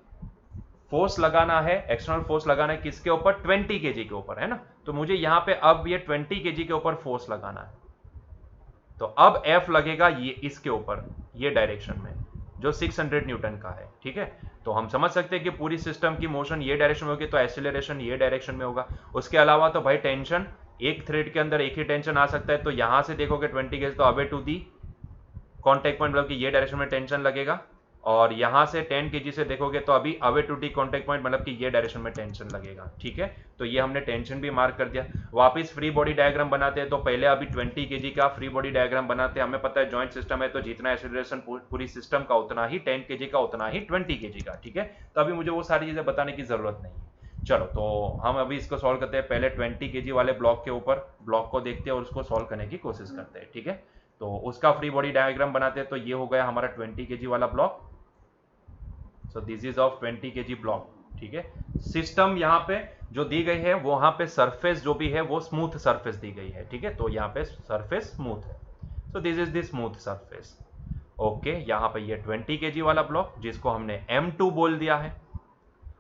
फोर्स लगाना है, एक्सटर्नल फोर्स लगाना है किसके ऊपर, 20 केजी के ऊपर, है ना। तो मुझे यहां पे अब ये 20 केजी के ऊपर फोर्स लगाना है, तो अब F लगेगा ये इसके ऊपर, ये डायरेक्शन में जो 600 न्यूटन का है, ठीक है। तो हम समझ सकते हैं कि पूरी सिस्टम की मोशन ये डायरेक्शन में होगी, तो एक्सीलरेशन ये डायरेक्शन में होगा। उसके अलावा तो भाई टेंशन एक थ्रेड के अंदर एक ही टेंशन आ सकता है, तो यहां से देखोगे 20 केजी तो away to the contact point, मतलब कि ये डायरेक्शन में टेंशन लगेगा, और यहां से 10 केजी से देखोगे तो अभी away to the contact point, मतलब कि ये डायरेक्शन में टेंशन लगेगा, ठीक है। तो ये हमने टेंशन भी मार्क कर दिया। वापस फ्री बॉडी डायग्राम बनाते हैं, तो पहले अभी 20 केजी का फ्री बॉडी डायग्राम बनाते हैं। हमें पता है जॉइंट सिस्टम है, तो जितना एक्सीलरेशन पूरी सिस्टम का उतना ही 10 केजी का उतना ही 20 केजी का, ठीक है। तो अभी मुझे वो सारी चीजें बताने की जरूरत नहीं है। चलो तो हम अभी इसको सॉल्व करते हैं, पहले 20 केजी वाले ब्लॉक के ऊपर ब्लॉक को देखते हैं और उसको सॉल्व करने की कोशिश करते हैं, ठीक है। तो उसका फ्री बॉडी डायग्राम बनाते हैं, तो ये हो गया हमारा 20 केजी वाला block. So this is of 20 KG block, ठीक है। सिस्टम यहाँ पे जो दी गई है वो वहां पे सरफेस जो भी है वो स्मूथ सरफेस दी गई है, ठीक है। तो यहाँ पे सरफेस स्मूथ है, so this is the smooth surface, okay. यहाँ पे ये 20 केजी वाला ब्लॉक जिसको हमने M2 बोल दिया है,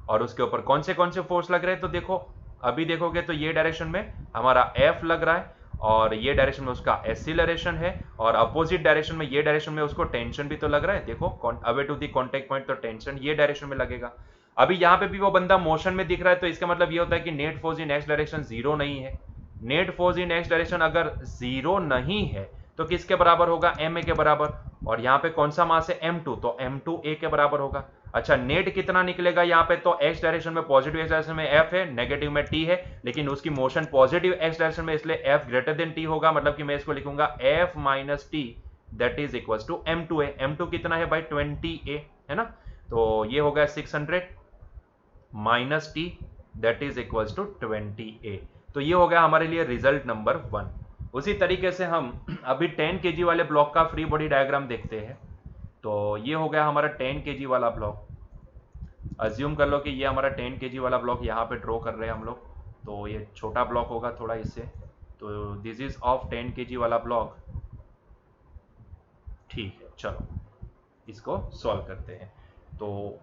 और उसके ऊपर कौन से फोर्स लग रहे हैं, तो देखो अभी देखोगे तो ये डायरेक्शन में हमारा F लग रहा है, और ये डायरेक्शन में उसका एक्सीलरेशन है, और अपोजिट डायरेक्शन में ये डायरेक्शन में उसको टेंशन भी तो लग रहा है, देखो away to the contact point, तो टेंशन ये डायरेक्शन में लगेगा। अभी यहाँ पे भी वो बंदा मोशन में दिख रहा है, तो इसका मतलब ये होता है कि net force in X direction zero नहीं है। Net force in X direction अगर जीरो नहीं है तो किसके बराबर होगा, ma के बराबर, और यहाँ पे कौन सा मास है, m2, तो m2 a के बराबर होगा। अच्छा नेट कितना निकलेगा यहाँ पे, तो एक्स डायरेक्शन में पॉजिटिव एक्स डायरेक्शन में एफ है, नेगेटिव में टी है, लेकिन उसकी मोशन पॉजिटिव एक्स डायरेक्शन में, इसलिए एफ ग्रेटर देन टी होगा, मतलब कि मैं इसको लिखूंगा F minus T that is equal to m2 है। m2 कितना है भाई 20a है ना, तो ये हो गया 600 minus T that is equal to 20a। तो ये हो गया हमारे लिए रिजल्ट नंबर 1। उसी तरीके से हम अभी 10 kg वाले ब्लॉक का फ्री बॉडी डायग्राम देखते हैं। तो ये हो गया हमारा 10 kg वाला ब्लॉक। अज्यूम कर लो कि ये हमारा 10 kg वाला ब्लॉक यहाँ पे ड्रॉ कर रहे हैं हम लोग, तो ये छोटा ब्लॉक होगा थोड़ा इससे। तो दिस इज ऑफ 10 kg वाला ब्लॉक। ठीक है, चलो इसको सॉल्व करते हैं। तो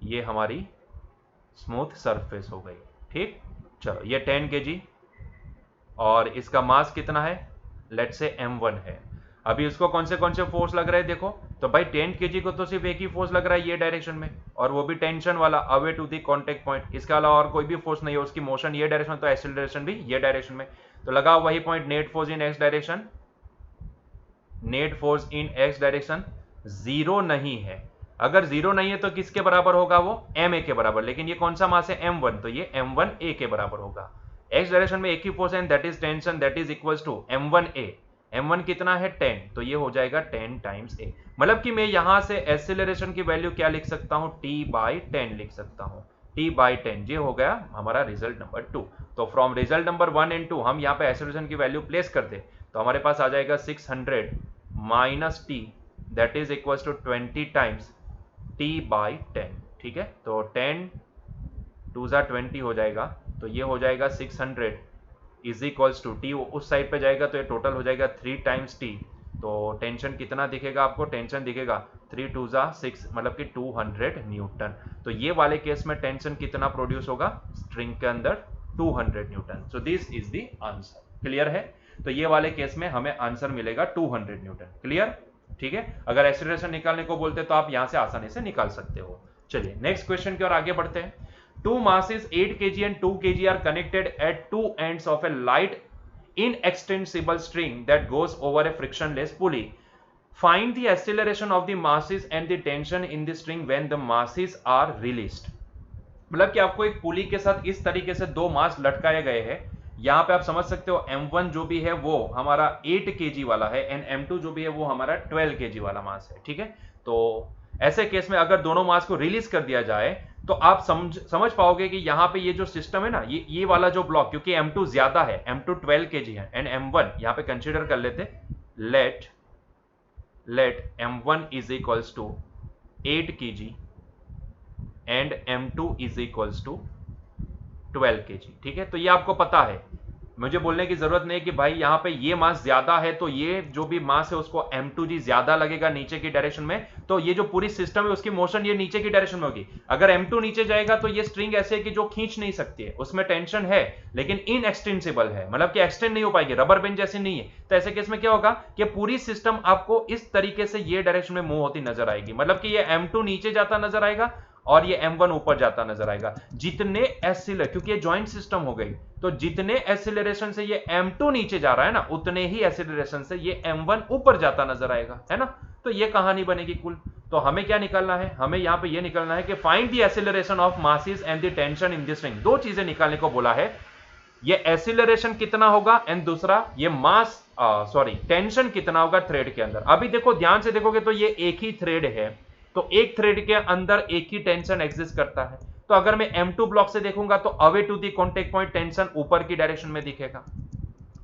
ये हमारी स्मूथ सरफेस हो गई। ठीक, चलो ये 10 kg और इसका मास कितना है, लेट से m1 है। अभी उसको कौन से फोर्स लग रहे हैं देखो, तो भाई 10 kg को तो सिर्फ एक ही फोर्स लग रहा है ये डायरेक्शन में, और वो भी टेंशन वाला, away to the contact point. इसके अलावा और कोई भी फोर्स नहीं है, उसकी मोशन ये डायरेक्शन में, तो एक्सीलरेशन भी ये डायरेक्शन में। तो लगा वही point, net force in X direction, net force in X direction zero नहीं है। अगर जीरो नहीं है तो किसके बराबर होगा, वो ma के बराबर। लेकिन ये कौन सा मास है, m1, तो ये m1a के बराबर होगा। एक्स डायरेक्शन में एक ही फोर्स है, that is tension, that is equals to m1a। m1 कितना है 10, तो ये हो जाएगा 10 टाइम्स a। मतलब कि मैं यहां से एक्सीलरेशन की वैल्यू क्या लिख सकता हूं, t/10 लिख सकता हूं, t/10। ये हो गया हमारा रिजल्ट नंबर 2। तो फ्रॉम रिजल्ट नंबर 1 एंड 2 हम यहाँ पे एक्सीलरेशन की वैल्यू प्लेस कर दे, तो हमारे पास आ जाएगा 600 minus T that is equals to 20 times t/10। ठीक है, तो 10 2 20 हो जाएगा, तो ये हो जाएगा 600 इज इक्वल्स टू टी उस साइड पे जाएगा, तो ये टोटल हो जाएगा 3 टाइम्स टी। तो टेंशन कितना दिखेगा आपको, टेंशन दिखेगा 3 2 6, मतलब कि 200 न्यूटन। तो ये वाले केस में टेंशन कितना प्रोड्यूस होगा स्ट्रिंग के अंदर, 200 Newton. So this is the answer. Clear है, तो ये वाले केस में हमें आंसर मिलेगा 200 न्यूटन। क्लियर, ठीक है। अगर एक्सीलरेशन निकालने को बोलते तो आप यहां से आसानी से निकाल सकते हो। चलिए नेक्स्ट क्वेश्चन की ओर आगे बढ़ते हैं। Two masses 8 kg and 2 kg are connected at two ends of a light inextensible string that goes over a frictionless pulley. Find the acceleration of the masses and the tension in the string when the masses are released. मतलब कि आपको एक पुली के साथ इस तरीके से दो मास लटकाए गए हैं। यहां पे आप समझ सकते हो m1 जो भी है वो हमारा 8 kg वाला है एंड m2 जो भी है वो हमारा 12 kg वाला मास है। ठीक है, तो ऐसे केस में अगर दोनों मास को रिलीज कर दिया जाए तो आप समझ पाओगे कि यहां पे ये जो सिस्टम है ना, ये वाला जो ब्लॉक, क्योंकि m2 ज्यादा है, m2 12 kg है एंड m1 यहां पे कंसीडर कर लेते, let m1 is equals to 8 kg and m2 is equals to 12 kg। ठीक है, तो ये आपको पता है, मुझे बोलने की जरूरत नहीं कि भाई यहाँ पे ये मास ज्यादा है तो ये जो भी मास है उसको m2g ज्यादा लगेगा नीचे की डायरेक्शन में, तो ये जो पूरी सिस्टम है उसकी मोशन ये नीचे की डायरेक्शन में होगी। अगर m2 नीचे जाएगा तो ये स्ट्रिंग ऐसे है कि जो खींच नहीं सकती है, उसमें टेंशन है लेकिन इनएक्सटेंसिबल है, मतलब कि एक्सटेंड नहीं हो पाएगी, रबर बैंड जैसी नहीं है। तो ऐसे केस में क्या होगा कि पूरी सिस्टम आपको इस तरीके से ये डायरेक्शन में मूव होती नजर आएगी, मतलब कि ये m2 नीचे जाता नजर आएगा और ये m1 ऊपर जाता नजर आएगा। जितने एक्सीलरेशन, क्योंकि ये जॉइंट सिस्टम हो गई, तो जितने एक्सीलरेशन से ये m2 नीचे जा रहा है ना, उतने ही एक्सीलरेशन से ये m1 ऊपर जाता नजर आएगा, है ना। तो ये कहानी बनेगी कुल। तो हमें क्या निकालना है, हमें यहां पे ये निकालना है कि find the acceleration of masses and the tension in this string. दो चीजें निकालने को बोला है, ये एक्सीलरेशन कितना होगा एंड दूसरा ये मास टेंशन कितना होगा थ्रेड के अंदर। अभी देखो ध्यान से देखोगे तो ये एक ही थ्रेड है, तो एक थ्रेड के अंदर एक ही टेंशन एग्जिस्ट करता है। तो अगर मैं m2 ब्लॉक से देखूंगा तो away to the contact point tension ऊपर की डायरेक्शन में दिखेगा,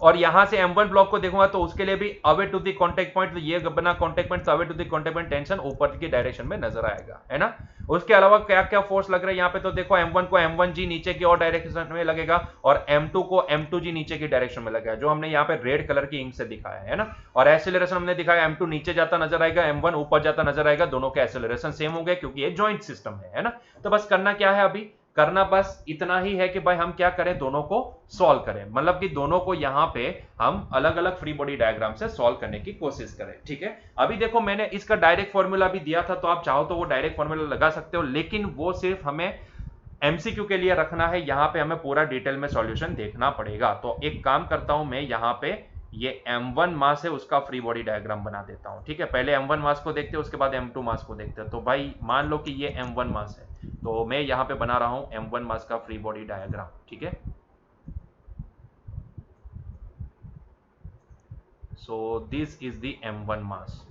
और यहां से m1 ब्लॉक को देखूंगा तो उसके लिए भी away to the contact point, तो ये बना contact point, away to the contact point tension ऊपर की डायरेक्शन में नजर आएगा, है ना। उसके अलावा क्या क्या फोर्स लग रहा है यहाँ पे, तो देखो m1 को m1g नीचे की और डायरेक्शन में लगेगा और m2 को m2g नीचे की डायरेक्शन में लगेगा, जो हमने यहाँ पे रेड कलर की इंक से दिखाया है ना। और एक्सीलरेशन हमने दिखाया m2 नीचे जाता नजर आएगा, m1 ऊपर जाता नजर आएगा, दोनों के एक्सीलरेशन सेम हो गए क्योंकि ये जॉइंट सिस्टम है ना। तो बस करना क्या है, अभी करना बस इतना ही है कि भाई हम क्या करें, दोनों को सॉल्व करें, मतलब कि दोनों को यहां पे हम अलग अलग फ्री बॉडी डायग्राम से सॉल्व करने की कोशिश करें। ठीक है, अभी देखो मैंने इसका डायरेक्ट फॉर्मूला भी दिया था, तो आप चाहो तो वो डायरेक्ट फॉर्मूला लगा सकते हो, लेकिन वो सिर्फ हमें एमसीक्यू के लिए रखना है, यहां पे हमें पूरा डिटेल में सॉल्यूशन देखना पड़ेगा। तो एक काम करता हूं मैं, यहां पे ये m1 मास है, उसका फ्री बॉडी डायग्राम बना देता हूं। ठीक है, पहले m1 मास को देखते हैं, उसके बाद m2 मास को देखते हैं। तो भाई मान लो कि ये m1 मास है, तो मैं यहां पे बना रहा हूं m1 मास का फ्री बॉडी डायग्राम। ठीक है, so this is the m1 mass,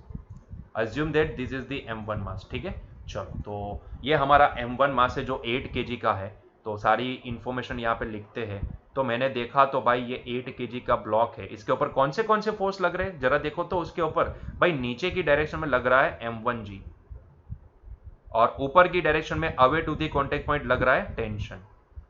assume that this is the m1 मास। ठीक है, चलो तो ये हमारा m1 मास है जो 8 kg का है। तो सारी इंफॉर्मेशन यहाँ पे लिखते हैं। तो मैंने देखा तो भाई ये 8 kg का ब्लॉक है, इसके ऊपर कौन से फोर्स लग रहे हैं जरा देखो। तो उसके ऊपर भाई नीचे की डायरेक्शन में लग रहा है m1g, और ऊपर की डायरेक्शन में away to the contact point लग रहा है टेंशन।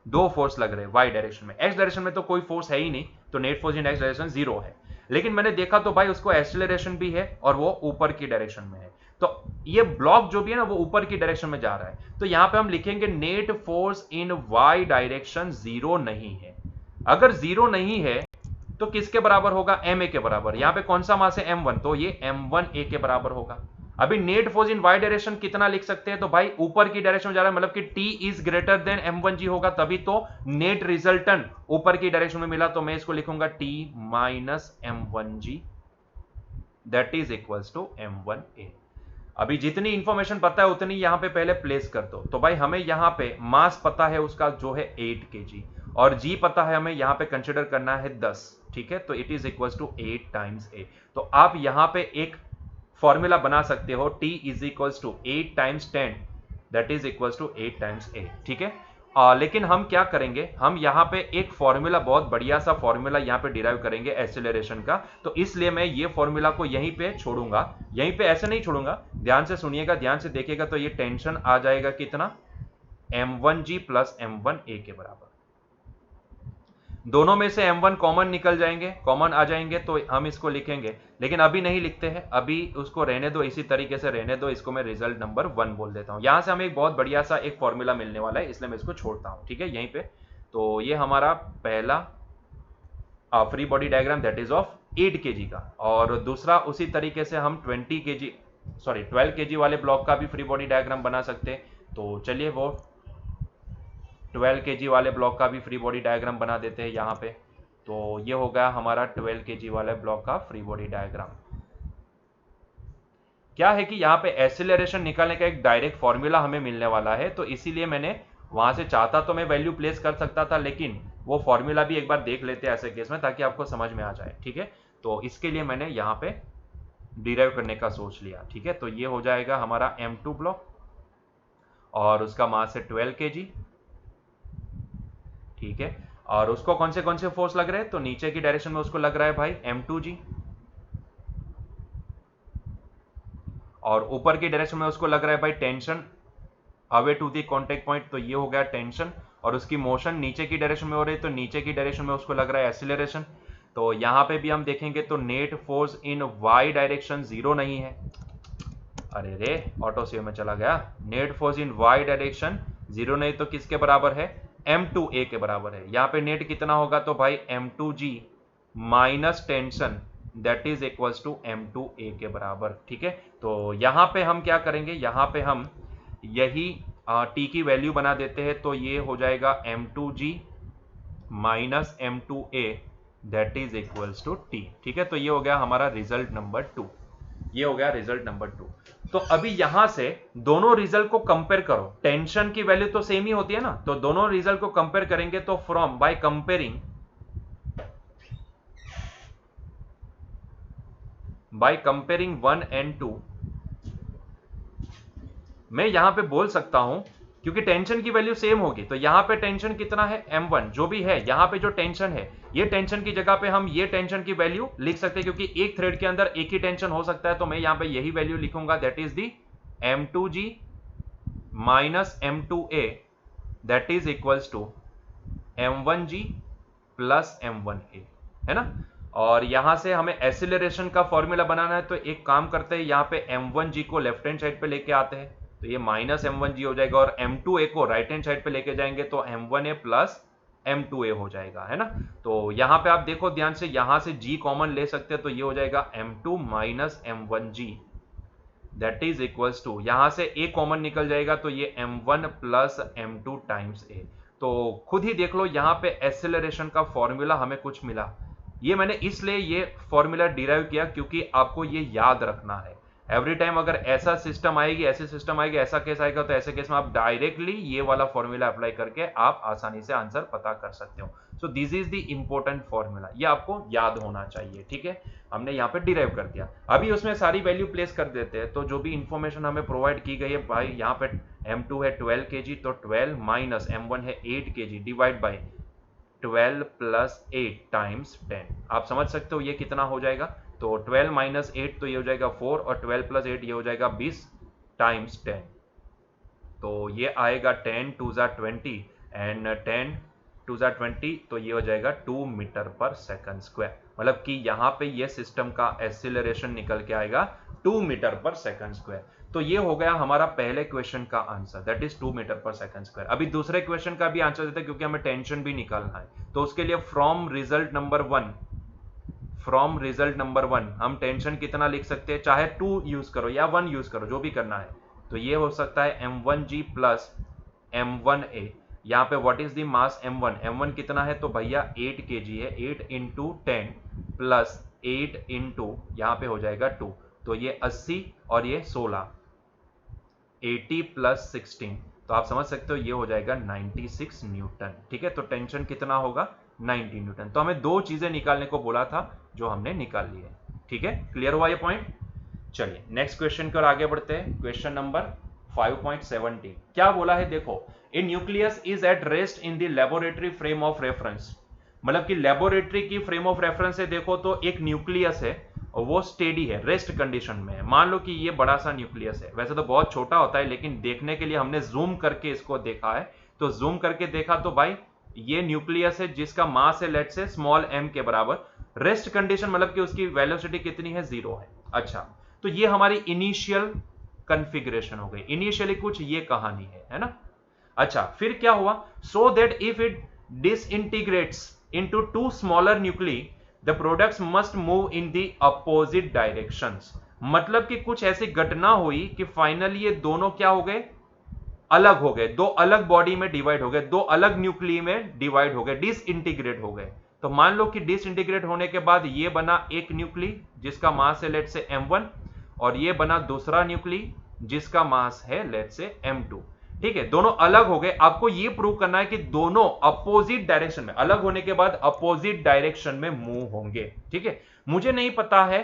दो फोर्स लग रहे हैं वाई डायरेक्शन में। एक्स डायरेक्शन में तो कोई फोर्स है ही नहीं, तो net force in X direction 0 है। लेकिन मैंने देखा तो भाई उसको एक्सेलरेशन भी है और वो ऊपर की डायरेक्शन में है। तो ये ब्लॉक जो भी है ना वो ऊपर की डायरेक्शन में जा रहा है। तो यहां पे हम लिखेंगे net force in Y direction 0 नहीं है। अगर 0 नहीं है तो किसके बराबर होगा? ma के बराबर। यहां पे कौन सा मास है? m1, तो ये m1a के बराबर होगा। अभी net force in Y direction कितना लिख सकते हैं? तो भाई ऊपर की डायरेक्शन में जा रहा है, मतलब कि t is greater than m1g होगा, तभी तो नेट रिजल्टेंट ऊपर की डायरेक्शन में मिला। तो मैं इसको लिखूंगा t minus m1g that is equals to m1a। अभी जितनी इंफॉर्मेशन पता है उतनी यहां पे पहले प्लेस कर दो। तो भाई हमें यहां पे मास पता है उसका जो है 8 kg, और g पता है हमें यहां पे कंसिडर करना है 10। ठीक है, तो it is equals to 8 times a। तो आप यहां पे एक फॉर्मूला बना सकते हो, t is equals to 8 times 10 that is equals to 8 times a। ठीक है, लेकिन हम क्या करेंगे, हम यहाँ पे एक फॉर्मूला, बहुत बढ़िया सा फॉर्मूला यहाँ पे डिराइव करेंगे एक्सेलरेशन का। तो इसलिए मैं ये फॉर्मूला को यहीं पे छोड़ूंगा, यहीं पे ऐसे नहीं छोड़ूंगा। ध्यान से सुनिएगा, ध्यान से देखिएगा। तो ये टेंशन आ जाएगा कितना? m1g प्लस m1a के बराबर। दोनों में से m1 कॉमन निकल जाएंगे, कॉमन आ जाएंगे तो हम इसको लिखेंगे, लेकिन अभी नहीं लिखते हैं, अभी उसको रहने दो, इसी तरीके से रहने दो। इसको मैं रिजल्ट नंबर 1 बोल देता हूं। यहां से हमें एक बहुत बढ़िया सा एक फॉर्मूला मिलने वाला है, इसलिए मैं इसको छोड़ता हूं। ठीक है, यहीं पे। तो ये हमारा पहला free body diagram that is of 8 kg का, और दूसरा उसी तरीके से हम 12 kg वाले ब्लॉक का भी फ्री बॉडी डायग्राम बना सकते हैं। तो चलिए वो 12 kg वाले ब्लॉक का भी फ्री बॉडी डायग्राम बना देते हैं यहाँ पे। तो ये हो गया हमारा 12 kg वाले ब्लॉक का फ्री बॉडी डायग्राम। क्या है कि यहाँ पे एक्सीलरेशन निकालने का एक डायरेक्ट फॉर्मूला हमें मिलने वाला है, तो इसीलिए मैंने वहां से चाहता तो मैं वैल्यू प्लेस कर सकता था, लेकिन वो फॉर्मूला भी एक बार देख लेते हैं ऐसे केस में, ताकि आपको समझ में आ जाए। ठीक है, तो इसके लिए मैंने यहाँ पे डिराइव करने का सोच लिया। ठीक है, तो ये हो जाएगा हमारा m2 ब्लॉक, और उसका मास है 12 kg। ठीक है, और उसको कौन से फोर्स लग रहे हैं? तो नीचे की डायरेक्शन में उसको लग रहा है भाई m2g, और ऊपर की डायरेक्शन में उसको लग रहा है भाई tension away to the contact point. तो ये हो गया टेंशन, और उसकी मोशन नीचे की डायरेक्शन में हो रही है, तो नीचे की डायरेक्शन में उसको लग रहा है एक्सीलरेशन। तो यहां पे भी हम देखेंगे तो net force in Y direction 0 नहीं है। अरे रे, ऑटो सेव में चला गया। Net force in Y direction 0 नहीं, तो किसके बराबर है? m2a के बराबर है। यहां पे नेट कितना होगा? तो भाई m2g minus tension that is equals to m2a के बराबर। ठीक है, तो यहां पे हम क्या करेंगे, यहां पे हम यही t की वैल्यू बना देते हैं। तो ये हो जाएगा m2g minus m2a that is equals to t। ठीक है, तो ये हो गया हमारा रिजल्ट नंबर 2। ये हो गया रिजल्ट नंबर 2। तो अभी यहां से दोनों रिजल्ट को कंपेयर करो। टेंशन की वैल्यू तो सेम ही होती है ना, तो दोनों रिजल्ट को कंपेयर करेंगे। तो फ्रॉम बाय कंपेयरिंग 1 and 2 मैं यहां पे बोल सकता हूं, क्योंकि टेंशन की वैल्यू सेम होगी, तो यहां पे टेंशन कितना है? m1 जो भी है। यहां पे जो टेंशन है, ये टेंशन की जगह पे हम ये टेंशन की वैल्यू लिख सकते हैं, क्योंकि एक थ्रेड के अंदर एक ही टेंशन हो सकता है। तो मैं यहां पे यही वैल्यू लिखूंगा, that is the m2g minus m2a that is equals to m1g plus m1a, है ना। और यहां से हमें एक्सीलरेशन का फॉर्मूला बनाना है, तो एक काम करते हैं, यहां पे m1g को लेफ्ट हैंड साइड पे लेके आते हैं, तो ये माइनस m1g हो जाएगा, और m2a को राइट हैंड साइड पे लेके जाएंगे तो m1a प्लस m2a हो जाएगा, है ना। तो यहां पे आप देखो ध्यान से, यहां से g कॉमन ले सकते हैं, तो ये हो जाएगा m2 minus m1g that is equals to, यहां से a कॉमन निकल जाएगा, तो ये m1 plus m2 times a। तो खुद ही देख लो, यहां पे एक्सेलरेशन का फॉर्मूला हमें कुछ मिला, ये मैंने इसलिए ये फॉर्मूला डिराइव किया क्योंकि आपको ये याद रखना है। एवरी टाइम अगर ऐसा सिस्टम आएगी, ऐसे सिस्टम आएगी, ऐसा केस आएगा, तो ऐसे केस में आप डायरेक्टली ये वाला फॉर्मूला अप्लाई करके आप आसानी से आंसर पता कर सकते हो। So this is the important formula, ये आपको याद होना चाहिए। ठीक है, हमने यहाँ पे डिराइव कर दिया। अभी उसमें सारी वैल्यू प्लेस कर देते हैं, तो जो भी इंफॉर्मेशन हमें प्रोवाइड की गई है भाई, यहाँ पे M2 है 12 kg, तो 12 माइनस M1 है 8 kg divide by 12 plus 8 times 10। आप समझ सकते हो ये कितना हो जाएगा। तो 12 माइनस 8 तो ये हो जाएगा 4, और 12 प्लस 8 ये हो जाएगा 20 टाइम्स 10। तो ये आएगा 10 टू ज़ा 20 एंड 10 टू ज़ा 20, तो ये हो जाएगा 2 मीटर पर सेकंड स्क्वायर। मतलब कि यहाँ पे ये सिस्टम का एक्सीलरेशन निकल के आएगा 2 मीटर पर सेकंड स्क्वायर। तो ये हो गया हमारा पहले क्वेश्चन का answer, that is 2 metre per second square. अभी दूसरे क्वेश्चन का भी आंसर देते हैं क्योंकि हमें टेंशन भी निकालना है। तो उसके लिए फ्रॉम रिजल्ट नंबर 1 हम टेंशन कितना लिख सकते हैं, चाहे 2 यूज करो या 1 यूज करो, जो भी करना है। तो ये हो सकता है M1G प्लस M1A। यहाँ पे what is the mass M1 कितना है, तो भैया 8 kg है। 8 इंटू 10 प्लस 8 इंटू यहाँ पे हो जाएगा 2, तो ये 80 और ये 16, 80 प्लस 16, तो आप समझ सकते हो ये हो जाएगा 96 न्यूटन। ठीक है, तो टेंशन कितना होगा, 90 न्यूटन। तो हमें दो चीजें निकालने को बोला था जो हमने निकाल ली है। ठीक है, क्लियर हुआ ये पॉइंट। चलिए नेक्स्ट क्वेश्चन की ओर आगे बढ़ते हैं। क्वेश्चन नंबर 5.70 क्या बोला है, देखो, a nucleus is at rest in the laboratory frame of reference. मतलब कि लेबोरेटरी की फ्रेम ऑफ रेफरेंस से देखो तो एक न्यूक्लियस है और वो स्टेडी है, रेस्ट कंडीशन में है। मान लो कि ये बड़ा सा न्यूक्लियस है, वैसे तो बहुत छोटा होता है, लेकिन देखने के लिए हमने जूम करके इसको देखा है। तो जूम करके देखा तो भाई ये न्यूक्लियस है जिसका मास है लेट से स्मॉल m के बराबर। रेस्ट कंडीशन मतलब कि उसकी वेलोसिटी कितनी है, 0 है। अच्छा, तो ये हमारी इनिशियल कॉन्फ़िगरेशन हो गई, इनिशियली कुछ ये कहानी है ना। अच्छा, फिर क्या हुआ, so that if it डिसइंटीग्रेट्स into 2 smaller nuclei the products must move in the opposite directions. मतलब कि कुछ ऐसी घटना हुई कि फाइनली ये दोनों क्या हो गए, अलग हो गए, दो अलग बॉडी में डिवाइड हो गए, दो अलग न्यूक्ली में डिवाइड हो गए, डिसइंटीग्रेट हो गए। तो मान लो कि डिसइंटीग्रेट होने के बाद ये बना एक न्यूक्ली जिसका मास है लेट से M1, और ये बना दूसरा न्यूक्ली जिसका मास है लेट से M2। ठीक है, दोनों अलग हो गए। आपको ये प्रूव करना है कि दोनों अपोजिट डायरेक्शन में, अलग होने के बाद अपोजिट डायरेक्शन में मूव होंगे। ठीक है, मुझे नहीं पता है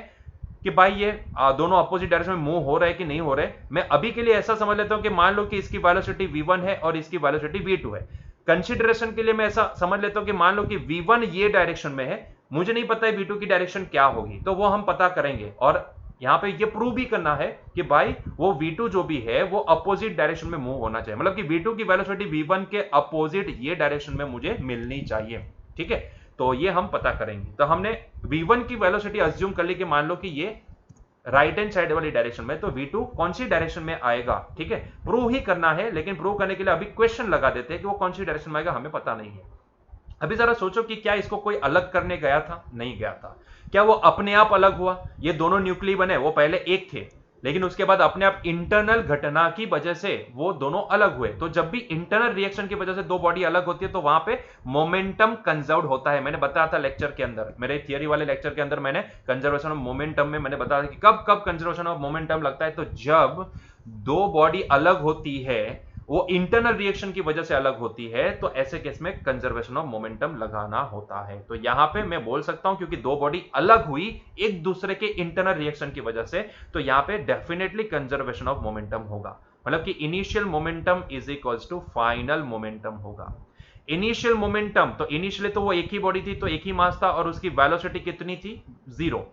कि भाई ये दोनों अपोजिट डायरेक्शन में मूव हो रहे हैं कि नहीं हो रहे। मैं अभी के लिए ऐसा समझ लेता हूं कि मान लो कि इसकी वेलोसिटी v1 है और इसकी वेलोसिटी v2 है। कंसीडरेशन के लिए मैं ऐसा समझ लेता हूं कि मान लो कि v1 ये डायरेक्शन में है, मुझे नहीं पता है v2 की डायरेक्शन क्या होगी, तो वो हम पता करेंगे। और यहां पे ये प्रूव भी करना है कि भाई वो v2 जो भी है वो अपोजिट डायरेक्शन में मूव होना चाहिए, मतलब कि v2 की वेलोसिटी v1 के अपोजिट ये डायरेक्शन में मुझे मिलनी चाहिए। ठीक है, तो ये हम पता करेंगे। तो हमने v1 की वेलोसिटी अज्यूम कर ली कि मान लो कि ये राइट हैंड साइड वाली डायरेक्शन में, तो v2 कौन सी डायरेक्शन में आएगा। ठीक है, प्रूव ही करना है, लेकिन प्रूव करने के लिए अभी क्वेश्चन लगा देते हैं कि वो कौन सी डायरेक्शन में आएगा, हमें पता नहीं है। अभी जरा सोचो कि क्या इसको कोई अलग करने गया था, नहीं गया था। क्या वो अपने आप अलग हुआ, ये दोनों न्यूक्ली बने, वो पहले एक थे, लेकिन उसके बाद अपने आप इंटरनल घटना की वजह से वो दोनों अलग हुए। तो जब भी इंटरनल रिएक्शन की वजह से दो बॉडी अलग होती है तो वहां पे मोमेंटम कंजर्व होता है। मैंने बताया था लेक्चर के अंदर, मेरे थियरी वाले लेक्चर के अंदर मैंने कंजर्वेशन ऑफ मोमेंटम में मैंने बताया कि कब कब कंजर्वेशन ऑफ मोमेंटम लगता है, तो जब दो बॉडी अलग होती है, वो इंटरनल रिएक्शन की वजह से अलग होती है, तो ऐसे केस में कंजर्वेशन ऑफ मोमेंटम लगाना होता है। तो यहां पे मैं बोल सकता हूं क्योंकि दो बॉडी अलग हुई एक दूसरे के इंटरनल रिएक्शन की वजह से, तो यहां पे डेफिनेटली कंजर्वेशन ऑफ मोमेंटम होगा। मतलब कि initial momentum is equals to final momentum होगा। इनिशियल मोमेंटम, तो इनिशियली तो वो एक ही बॉडी थी, तो एक ही मास था, और उसकी वेलोसिटी कितनी थी, 0,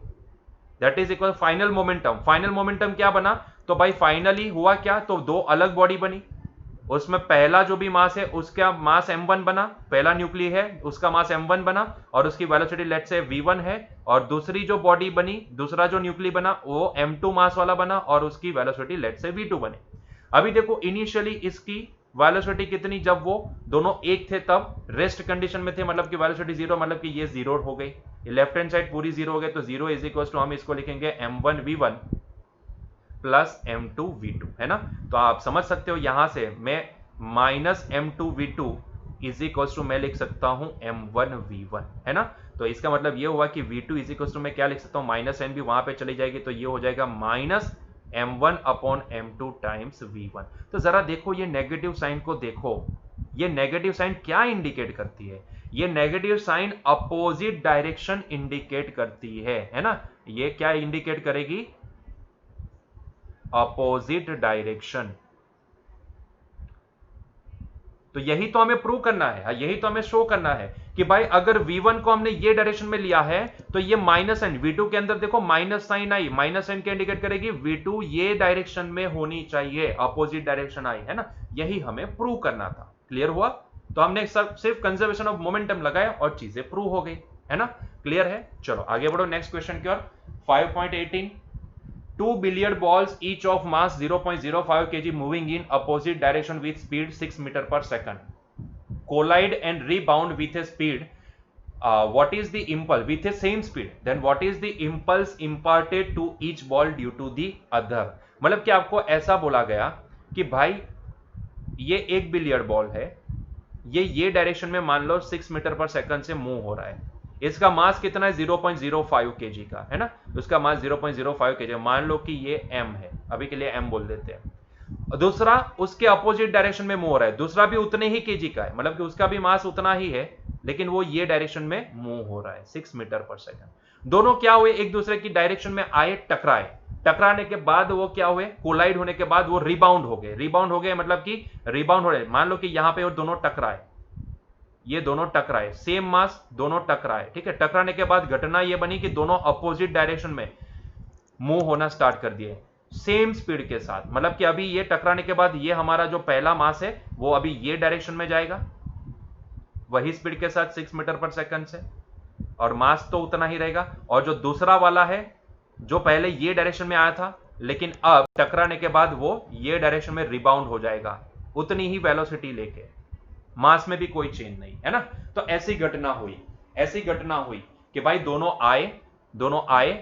that is equal final momentum. Final momentum क्या बना, तो भाई फाइनली हुआ क्या, तो दो अलग बॉडी बनी, उसमें पहला जो भी मास है उसका मास m1 बना, पहला न्यूक्ली है उसका मास m1 बना, और उसकी वेलोसिटी लेट से v1 है। और दूसरी जो बॉडी बनी, दूसरा जो न्यूक्ली बना वो m2 मास वाला बना, और उसकी वेलोसिटी लेट से v2 बने। अभी देखो इनिशियली इसकी वेलोसिटी कितनी, जब वो दोनों एक थे तब रेस्ट कंडीशन में थे, मतलब कि वेलोसिटी 0, मतलब कि ये 0 हो गई, लेफ्ट हैंड साइड पूरी 0 हो गई। तो 0 इज इक्वल टू हम इसको लिखेंगे m1 v1 plus m2 v2, है ना। तो आप समझ सकते हो यहां से मैं minus m2 v2 is equals to मैं लिख सकता हूं m1 v1, है ना। तो इसका मतलब ये हुआ कि v2 इज इक्वल्स टू मैं क्या लिख सकता हूं, माइनस एन भी वहां पे चली जाएगी, तो ये हो जाएगा minus m1 upon m2 times v1। तो जरा देखो ये नेगेटिव साइन को देखो, ये नेगेटिव साइन क्या इंडिकेट करती है, ये negative sign opposite direction indicate करती है ना। ये क्या इंडिकेट करेगी, अपोजिट डायरेक्शन। तो यही तो हमें प्रूव करना है, यही तो हमें शो करना है कि भाई अगर v1 को हमने ये डायरेक्शन में लिया है तो ये माइनस एन, v2 के अंदर देखो माइनस साइन आई, माइनस एन क्या इंडिकेट करेगी, v2 ये डायरेक्शन में होनी चाहिए, अपोजिट डायरेक्शन आई, है ना। यही हमें प्रूव करना था। क्लियर हुआ। तो हमने सिर्फ कंजर्वेशन ऑफ मोमेंटम लगाया और चीजें प्रूव हो गई, है ना। क्लियर है। चलो आगे बढ़ो नेक्स्ट क्वेश्चन की ओर। 5.18 Two billiard balls, each of mass 0.05 kg, moving in opposite direction with speed 6 meter per second, collide and rebound with a speed. What is the impulse with a same speed? Then what is the impulse imparted to each ball due to the other? मतलब कि आपको ऐसा बोला गया कि भाई ये एक बिलियर्ड बॉल है, ये डायरेक्शन में मान लो 6 मीटर पर सेकंड से मूव हो रहा है, इसका मास कितना है 0.05 केजी का, है ना। उसका मास 0.05 केजी, मान लो कि ये m है, अभी के लिए m बोल देते हैं। दूसरा उसके अपोजिट डायरेक्शन में मूव हो रहा है, दूसरा भी उतने ही केजी का है, मतलब कि उसका भी मास उतना ही है, लेकिन वो ये डायरेक्शन में मूव हो रहा है 6 मीटर पर सेकंड। दोनों क्या हुए, एक दूसरे की डायरेक्शन में आए, टकराए, टकराने के बाद वो क्या हुए, कोलाइड होने के बाद वो रिबाउंड हो गए। रिबाउंड हो गए मतलब कि रिबाउंड हो रहे, मान लो कि यहां पे वो दोनों टकराए, ये दोनों टकराए, सेम मास, दोनों टकराए, ठीक है। टकराने के बाद घटना ये बनी कि दोनों अपोजिट डायरेक्शन में मूव होना स्टार्ट कर दिए सेम स्पीड के साथ। मतलब कि अभी ये टकराने के बाद ये हमारा जो पहला मास है वो अभी ये डायरेक्शन में जाएगा वही स्पीड के साथ 6 मीटर पर सेकंड से, और मास तो उतना ही रहेगा। और जो दूसरा वाला है जो पहले ये डायरेक्शन में आया था, लेकिन अब टकराने के बाद वो ये डायरेक्शन में रिबाउंड हो जाएगा उतनी ही वेलोसिटी लेके, मास में भी कोई चेंज नहीं, है ना। तो ऐसी घटना हुई कि भाई दोनों आए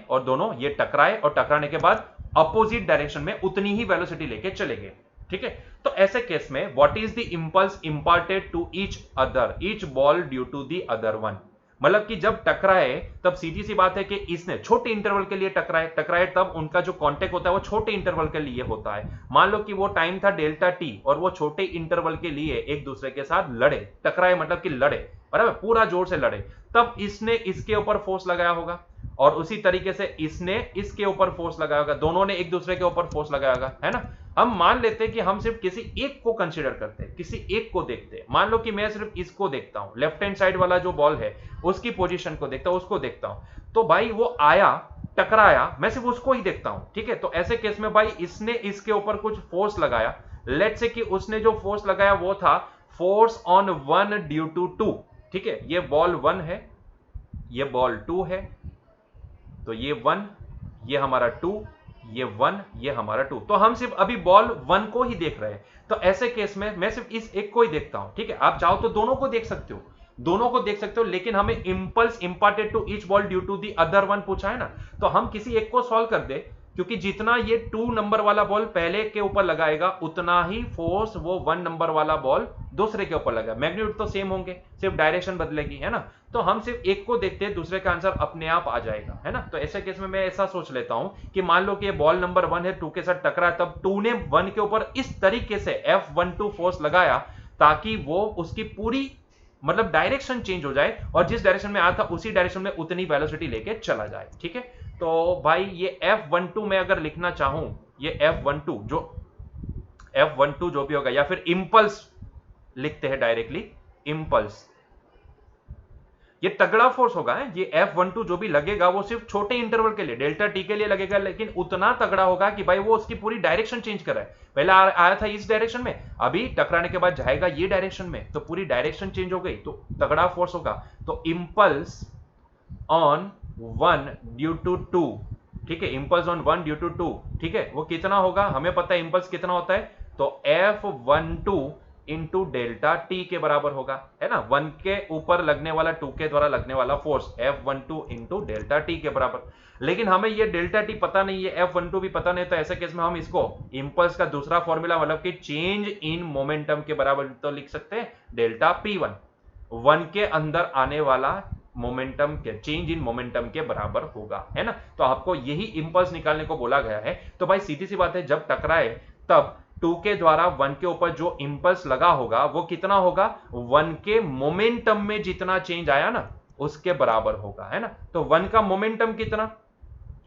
और दोनों ये टकराए, और टकराने के बाद अपोजिट डायरेक्शन में उतनी ही वेलोसिटी लेके चले गए, ठीक है। तो ऐसे केस में what is the impulse imparted to each ball due to the other one. मतलब कि जब टकराए तब सीधी सी बात है कि इसने छोटे इंटरवल के लिए टकराए तब उनका जो कांटेक्ट होता है वो छोटे इंटरवल के लिए होता है। मान लो कि वो टाइम था डेल्टा टी और वो छोटे इंटरवल के लिए एक दूसरे के साथ लड़े, टकराए मतलब कि लड़े, बराबर, पूरा जोर से लड़े, तब इसने इसके ऊपर फोर्स लगाया होगा और उसी तरीके से इसने इसके ऊपर फोर्स लगाया होगा, दोनों ने एक दूसरे के ऊपर फोर्स लगाया होगा, है ना। हम मान लेते हैं कि हम सिर्फ किसी एक को कंसीडर करते हैं, किसी एक को देखते हैं। मान लो कि मैं सिर्फ इसको देखता हूं, लेफ्ट हैंड साइड वाला जो बॉल है उसकी पोजीशन को देखता हूं, उसको देखता हूं, तो भाई वो आया, टकराया, मैं सिर्फ उसको ही देखता हूं, ठीक है। तो ऐसे केस में भाई इसने इसके ऊपर कुछ फोर्स लगाया, लेट्स से कि उसने जो फोर्स लगाया वो था फोर्स ऑन 1 ड्यू टू 2, ठीक है। ये बॉल 1 है, ये बॉल 2 है, तो ये 1, ये हमारा 2, ये 1, ये हमारा 2। तो हम सिर्फ अभी बॉल 1 को ही देख रहे हैं। तो ऐसे केस में मैं सिर्फ इस एक को ही देखता हूं, ठीक है। आप चाहो तो दोनों को देख सकते हो, लेकिन हमें impulse imparted to each ball due to the other one पूछा है ना। तो हम किसी एक को सॉल्व कर दे, क्योंकि जितना ये 2 नंबर वाला बॉल पहले के ऊपर लगाएगा उतना ही फोर्स वो 1 नंबर वाला बॉल दूसरे के ऊपर लगाएगा। मैग्नीट्यूड तो सेम होंगे, सिर्फ डायरेक्शन बदलेगी, है ना। तो हम सिर्फ एक को देखते हैं, दूसरे का आंसर अपने आप आ जाएगा, है ना। तो ऐसे केस में मैं ऐसा सोच लेता हूं कि मान लो कि ये बॉल नंबर 1 है, 2 के साथ टकरा, तब 2 ने 1 के ऊपर इस तरीके से F12 फोर्स लगाया ताकि वो उसकी पूरी मतलब डायरेक्शन चेंज हो जाए और जिस डायरेक्शन में आया था उसी डायरेक्शन में उतनी वेलोसिटी लेके चला जाए, ठीक है। तो भाई ये F12 में अगर लिखना चाहूं, ये F12 जो भी होगा, या फिर इंपल्स लिखते हैं डायरेक्टली, इंपल्स, ये तगड़ा फोर्स होगा है। ये F12 जो भी लगेगा वो सिर्फ छोटे इंटरवल के लिए डेल्टा टी के लिए लगेगा, लेकिन उतना तगड़ा होगा कि भाई वो उसकी पूरी डायरेक्शन चेंज कर रहा है। पहले आया था इस डायरेक्शन में, अभी टकराने के बाद जाएगा ये डायरेक्शन में, तो पूरी डायरेक्शन चेंज हो गई, तो तगड़ा फोर्स होगा। तो इंपल्स ऑन 1 ड्यू टू 2, ठीक है, इंपल्स ऑन 1 ड्यू टू 2, ठीक है, वो कितना होगा, हमें पता है इंपल्स कितना होता है। तो F12 इंटू डेल्टा टी के बराबर होगा, है ना। 1 के ऊपर लगने वाला 2 के द्वारा लगने वाला force F12 into delta T के बराबर। लेकिन हमें ये डेल्टा टी पता नहीं है, F12 भी पता नहीं, तो ऐसे केस में हम इसको इंपल्स का दूसरा फॉर्मूला मतलब कि चेंज इन मोमेंटम के बराबर तो लिख सकते हैं डेल्टा P1, 1 के अंदर आने वाला मोमेंटम के चेंज इन मोमेंटम के बराबर होगा, है ना। तो आपको यही इंपल्स निकालने को बोला गया है। तो भाई सीधी सी बात है, जब टकराए तब 2 के द्वारा 1 के ऊपर जो इंपल्स लगा होगा वो कितना होगा, 1 के मोमेंटम में जितना चेंज आया ना उसके बराबर होगा, है ना। तो 1 का मोमेंटम कितना,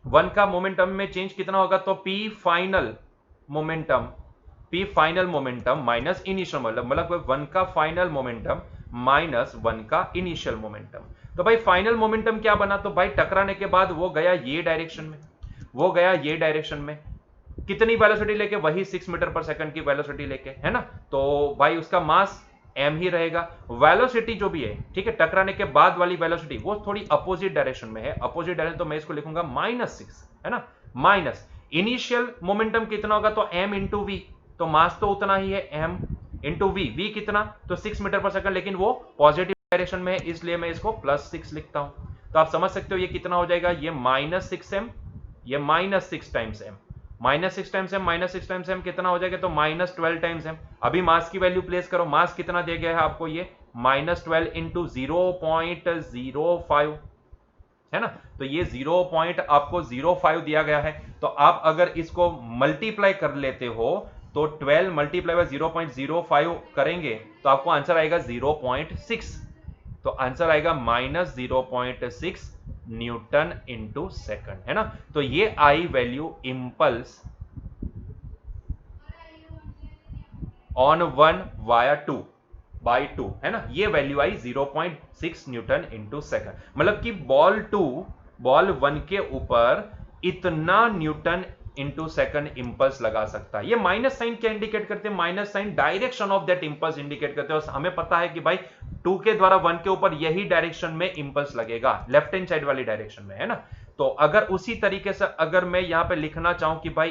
1 का मोमेंटम में चेंज कितना होगा, तो P final momentum minus initial मतलब 1 का फाइनल मोमेंटम माइनस 1 का इनिशियल मोमेंटम। तो भाई फाइनल मोमेंटम क्या बना, तो भाई टकराने के बाद वो गया ये डायरेक्शन में, कितनी वेलोसिटी लेके, वही 6 मीटर पर सेकंड की वेलोसिटी लेके, है ना। तो भाई उसका मास m ही रहेगा। वेलोसिटी जो भी है, ठीक है, टकराने के बाद वाली वेलोसिटी वो थोड़ी अपोजिट डायरेक्शन में है, अपोजिट डायरेक्शन, तो मैं इसको लिखूंगा -6, है ना। माइनस इनिशियल मोमेंटम कितना होगा, तो m इंटू वी, तो मास तो उतना ही है, m इंटू वी कितना, तो 6 मीटर पर सेकंड, लेकिन वो पॉजिटिव डायरेक्शन में है, इसलिए मैं इसको +6 लिखता हूं। तो आप समझ सकते हो ये कितना हो जाएगा, ये -6m, ये -6 टाइम्स m, -6 टाइम्स m कितना हो जाएगा, तो -12 टाइम्स m। अभी मास की वैल्यू प्लेस करो, मास कितना दिया गया है आपको, ये -12 इंटू 0.05, है ना। तो ये 0.05 दिया गया है। तो आप अगर इसको मल्टीप्लाई कर लेते हो तो 12 मल्टीप्लाई बाय 0.05 करेंगे तो आपको आंसर आएगा 0.6, तो आंसर आएगा -0.6 न्यूटन इंटू सेकंड, है ना। तो ये I value impulse on 1 via 2 by 2, है ना। ये value I 0.6 newton into second, मतलब कि बॉल 1 के ऊपर इतना न्यूटन इंटू सेकंड इंपल्स लगा सकता है। ये माइनस साइन क्या इंडिकेट करते हैं, minus sign direction of that impulse indicate करते हैं। और हमें पता है कि भाई 2 के द्वारा 1 के ऊपर यही डायरेक्शन में इंपल्स लगेगा, लेफ्ट हैंड साइड वाली डायरेक्शन में, है ना। तो अगर उसी तरीके से अगर मैं यहां पे लिखना चाहूं कि भाई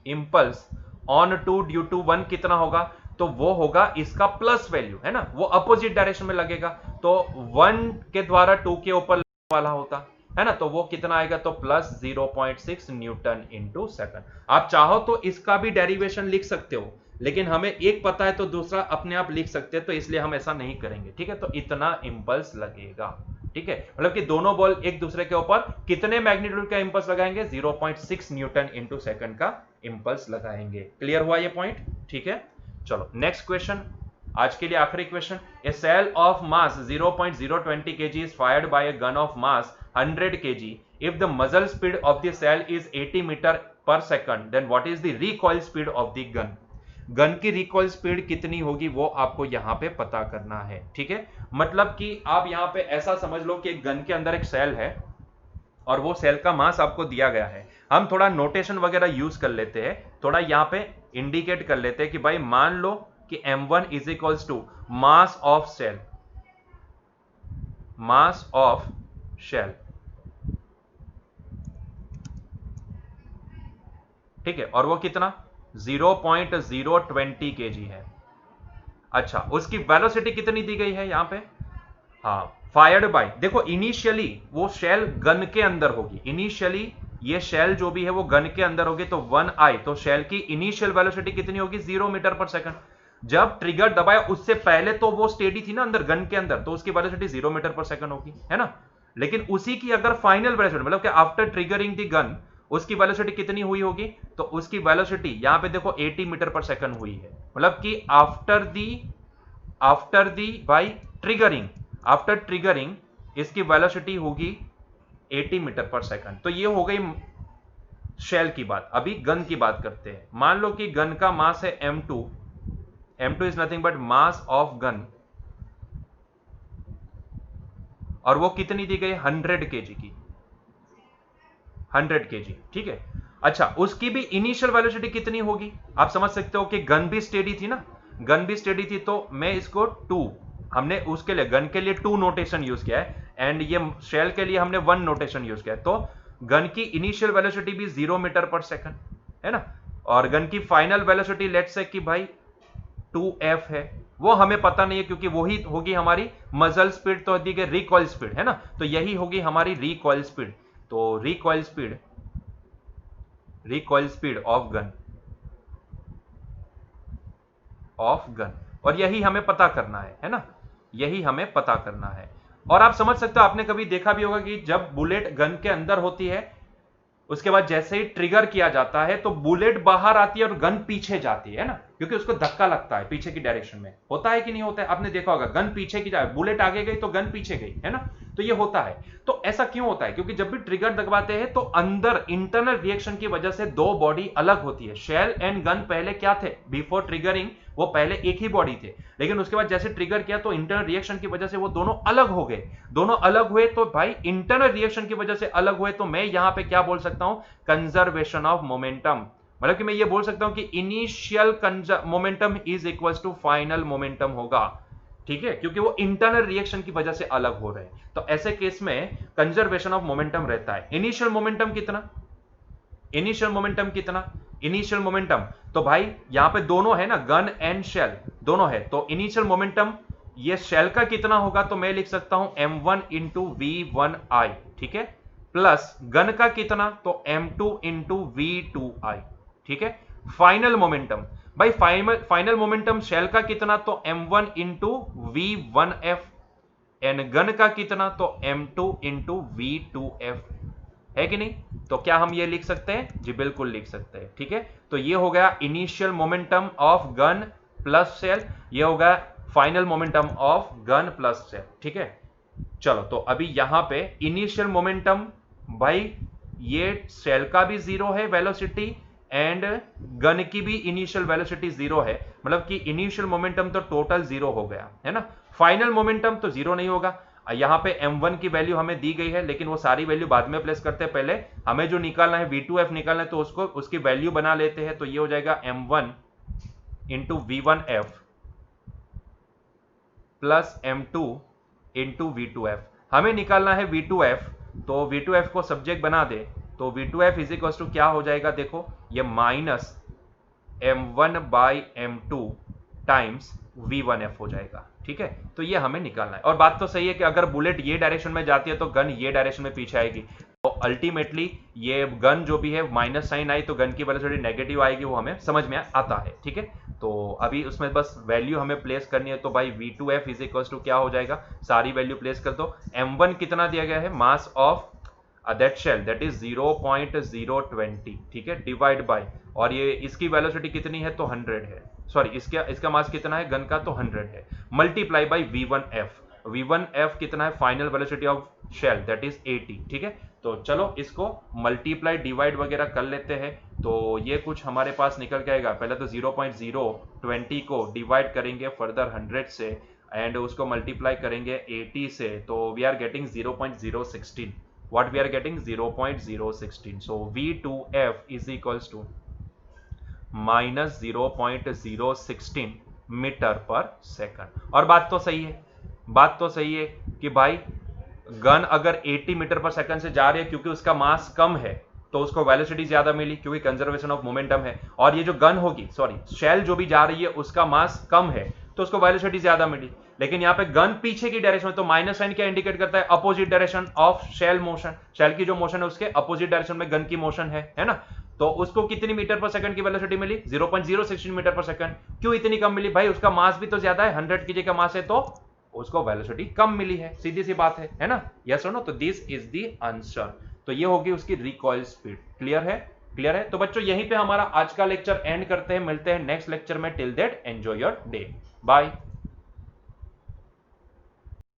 इंपल्स ऑन 2 ड्यू टू 1 कितना होगा, तो वो होगा इसका प्लस वैल्यू, है ना, वो अपोजिट डायरेक्शन में लगेगा। तो 1 के द्वारा 2 के ऊपर लगने वाला होता है ना, तो वो कितना आएगा, तो +0.6 न्यूटन इंटू सेकंड। आप चाहो तो इसका भी डेरिवेशन लिख सकते हो, लेकिन हमें एक पता है तो दूसरा अपने आप लिख सकते हैं, तो इसलिए हम ऐसा नहीं करेंगे, ठीक है। तो इतना इंपल्स लगेगा, ठीक है, मतलब कि दोनों बॉल एक दूसरे के ऊपर कितने मैग्नीट्यूड का इंपल्स लगाएंगे, 0.6 न्यूटन इंटू सेकंड का इंपल्स लगाएंगे। क्लियर हुआ ये पॉइंट, ठीक है। चलो नेक्स्ट क्वेश्चन, आज के लिए आखिरी question. A cell of mass 0.020 kg is fired by a gun of mass 100 kg. If the muzzle speed of the cell is 80 meter per second, then what is the recoil speed of the gun? Gun की recoil speed कितनी होगी वो आपको यहां पे पता करना है, ठीक है। मतलब कि आप यहां पे ऐसा समझ लो कि एक गन के अंदर एक सेल है और वो सेल का मास आपको दिया गया है। हम थोड़ा नोटेशन वगैरह यूज कर लेते हैं, थोड़ा यहां पे इंडिकेट कर लेते हैं कि भाई मान लो कि m1 is equals to mass of cell, ठीक है, और वो कितना 0.020 kg है। अच्छा, उसकी वेलोसिटी कितनी दी गई है यहां पे, हाँ, फायर्ड बाय, देखो इनिशियली वो शेल गन के अंदर होगी, इनिशियली ये शेल जो भी है वो गन के अंदर होगी, तो 1 आई, तो शेल की इनिशियल वेलोसिटी कितनी होगी, 0 मीटर पर सेकंड। जब ट्रिगर दबाया उससे पहले तो वो स्टेडी थी ना अंदर गन के अंदर, तो उसकी वेलोसिटी 0 मीटर पर सेकंड होगी, है ना। लेकिन उसी की अगर फाइनल वेलोसिटी मतलब कि आफ्टर ट्रिगरिंग द गन उसकी वेलोसिटी कितनी हुई होगी, तो उसकी वेलोसिटी यहां पे देखो 80 मीटर पर सेकंड हुई है, मतलब कि after the by triggering, after triggering इसकी वेलोसिटी होगी 80 मीटर पर सेकंड। तो ये हो गई शेल की बात। अभी गन की बात करते हैं। मान लो कि गन का मास है m2 is nothing but mass of gun, और वो कितनी दी गई, 100 kg की, 100 kg, ठीक है। अच्छा, उसकी भी इनिशियल वेलोसिटी कितनी होगी, आप समझ सकते हो कि गन भी स्टेडी थी ना, गन भी स्टेडी थी, तो मैं इसको 2, हमने उसके लिए गन के लिए 2 नोटेशन यूज किया है एंड ये शेल के लिए हमने 1 नोटेशन यूज किया है। तो गन की इनिशियल वेलोसिटी भी 0 मीटर पर सेकंड, है ना। और गन की फाइनल वेलोसिटी लेट्स से कि भाई 2f है, वो हमें पता नहीं है क्योंकि वही होगी हमारी मजल स्पीड, तो दी गई रिकॉइल स्पीड है ना, तो यही होगी हमारी रिकॉइल स्पीड। तो रिकॉइल स्पीड ऑफ गन, और यही हमें पता करना है ना, यही हमें पता करना है। और आप समझ सकते हो, आपने कभी देखा भी होगा कि जब बुलेट गन के अंदर होती है, उसके बाद जैसे ही ट्रिगर किया जाता है तो बुलेट बाहर आती है और गन पीछे जाती है ना, क्योंकि उसको धक्का लगता है पीछे की डायरेक्शन में। होता है कि नहीं होता है? आपने देखा होगा, गन पीछे की जाए, बुलेट आगे गई तो गन पीछे गई, है ना, तो ये होता है। तो ऐसा क्यों होता है? क्योंकि जब भी ट्रिगर दबाते हैं तो अंदर इंटरनल रिएक्शन की वजह से दो बॉडी अलग होती है। शेल एंड गन पहले क्या थे? बिफोर ट्रिगरिंग वो पहले एक ही बॉडी थे, लेकिन उसके बाद जैसे ट्रिगर किया तो इंटरनल रिएक्शन की वजह से वो दोनों अलग हो गए। दोनों अलग हुए तो भाई इंटरनल रिएक्शन की वजह से अलग हुए, तो मैं यहां पे क्या बोल सकता हूं? Conservation of momentum. मतलब कि मैं ये बोल सकता हूं कि initial momentum is equal to final momentum होगा, ठीक है, क्योंकि वो इंटरनल रिएक्शन की वजह से अलग हो रहे हैं। तो ऐसे केस में कंजर्वेशन ऑफ मोमेंटम रहता है। इनिशियल मोमेंटम कितना? इनिशियल मोमेंटम तो भाई यहां पे दोनों है ना, गन एंड शेल दोनों है, तो इनिशियल मोमेंटम ये शेल का कितना होगा? तो मैं लिख सकता हूं m1 इंटू v1i, ठीक है, प्लस गन का कितना? तो m2 इंटू v2i, ठीक है। फाइनल मोमेंटम, भाई फाइनल मोमेंटम शेल का कितना? तो m1 into v1f, and gun का कितना? तो m2 इंटू v2f, है कि नहीं? तो क्या हम ये लिख सकते हैं? जी बिल्कुल लिख सकते हैं, ठीक है। तो ये हो गया initial momentum of gun plus shell, ये हो गया final momentum of gun plus shell, ठीक है। चलो, तो अभी यहां पे इनिशियल मोमेंटम, भाई ये शेल का भी जीरो है वेलोसिटी एंड गन की भी इनिशियल वेलोसिटी जीरो है, मतलब कि इनिशियल मोमेंटम तो टोटल जीरो हो गया, है ना। फाइनल मोमेंटम तो जीरो नहीं होगा। यहां पे m1 की वैल्यू हमें दी गई है, लेकिन वो सारी वैल्यू बाद में प्लेस करते हैं, पहले हमें जो निकालना है v2f निकालना है, तो उसको उसकी वैल्यू बना लेते हैं। तो ये हो जाएगा m1 into v1f plus m2 into v2f। हमें निकालना है v2f, तो v2f को सब्जेक्ट बना दे, तो v2f इज इक्वल टू क्या हो जाएगा? देखो, ये minus m1 by m2 times v1f हो जाएगा, ठीक है। तो ये हमें निकालना है। और बात तो सही है कि अगर बुलेट ये डायरेक्शन में जाती है तो गन ये डायरेक्शन में पीछे आएगी, तो अल्टीमेटली ये गन जो भी है माइनस साइन आई तो गन की वेलोसिटी नेगेटिव आएगी, वो हमें समझ में आता है, ठीक है। तो अभी उसमें बस वैल्यू हमें प्लेस करनी है, तो भाई v2f इज इक्वल टू क्या हो जाएगा? सारी वैल्यू प्लेस कर दो। m1 कितना दिया गया है? Mass of that shell, that is 0.020, ठीक है, डिवाइड बाय, और ये इसकी वेलोसिटी कितनी है? तो 100 है, सॉरी इसका मास कितना है गन का? तो 100 है, मल्टीप्लाई बाय v1f कितना है? Final velocity of shell that is 80, ठीक है। तो चलो इसको मल्टीप्लाई डिवाइड वगैरह कर लेते हैं, तो ये कुछ हमारे पास निकल के आएगा। पहले तो 0.020 को डिवाइड करेंगे फर्दर 100 से, एंड उसको मल्टीप्लाई करेंगे 80 से, तो we are getting 0.016, what we are getting 0.016, so v2f is equals to minus 0.016 metre per second. और बात तो सही है कि भाई गन अगर 80 मीटर पर सेकंड से जा रही है, क्योंकि उसका मास कम है तो उसको वेलोसिटी ज्यादा मिली, क्योंकि कंजर्वेशन ऑफ मोमेंटम है। और ये जो गन होगी, सॉरी शेल जो भी जा रही है, उसका मास कम है तो उसको वेलोसिटी ज्यादा मिली। लेकिन यहाँ पे गन पीछे की डायरेक्शन में, तो माइनस साइन क्या इंडिकेट करता है? Opposite direction of shell motion. Shell की जो मोशन है उसके अपोजिट डायरेक्शन में गन की मोशन है ना। तो उसको कितनी मीटर पर सेकंड की वेलोसिटी मिली? 0.016 मीटर पर सेकंड। क्यों इतनी कम मिली? भाई उसका मास भी तो ज्यादा है, 100 की जगह मास है, तो उसको वेलोसिटी कम मिली है, सीधी सी बात है ना। यस और नो? तो दिस इज द आंसर। तो ये होगी उसकी रिकॉइल स्पीड। क्लियर है? तो बच्चों यहीं पे हमारा आज का लेक्चर एंड करते हैं, मिलते हैं नेक्स्ट लेक्चर में। Till that enjoy your day, bye.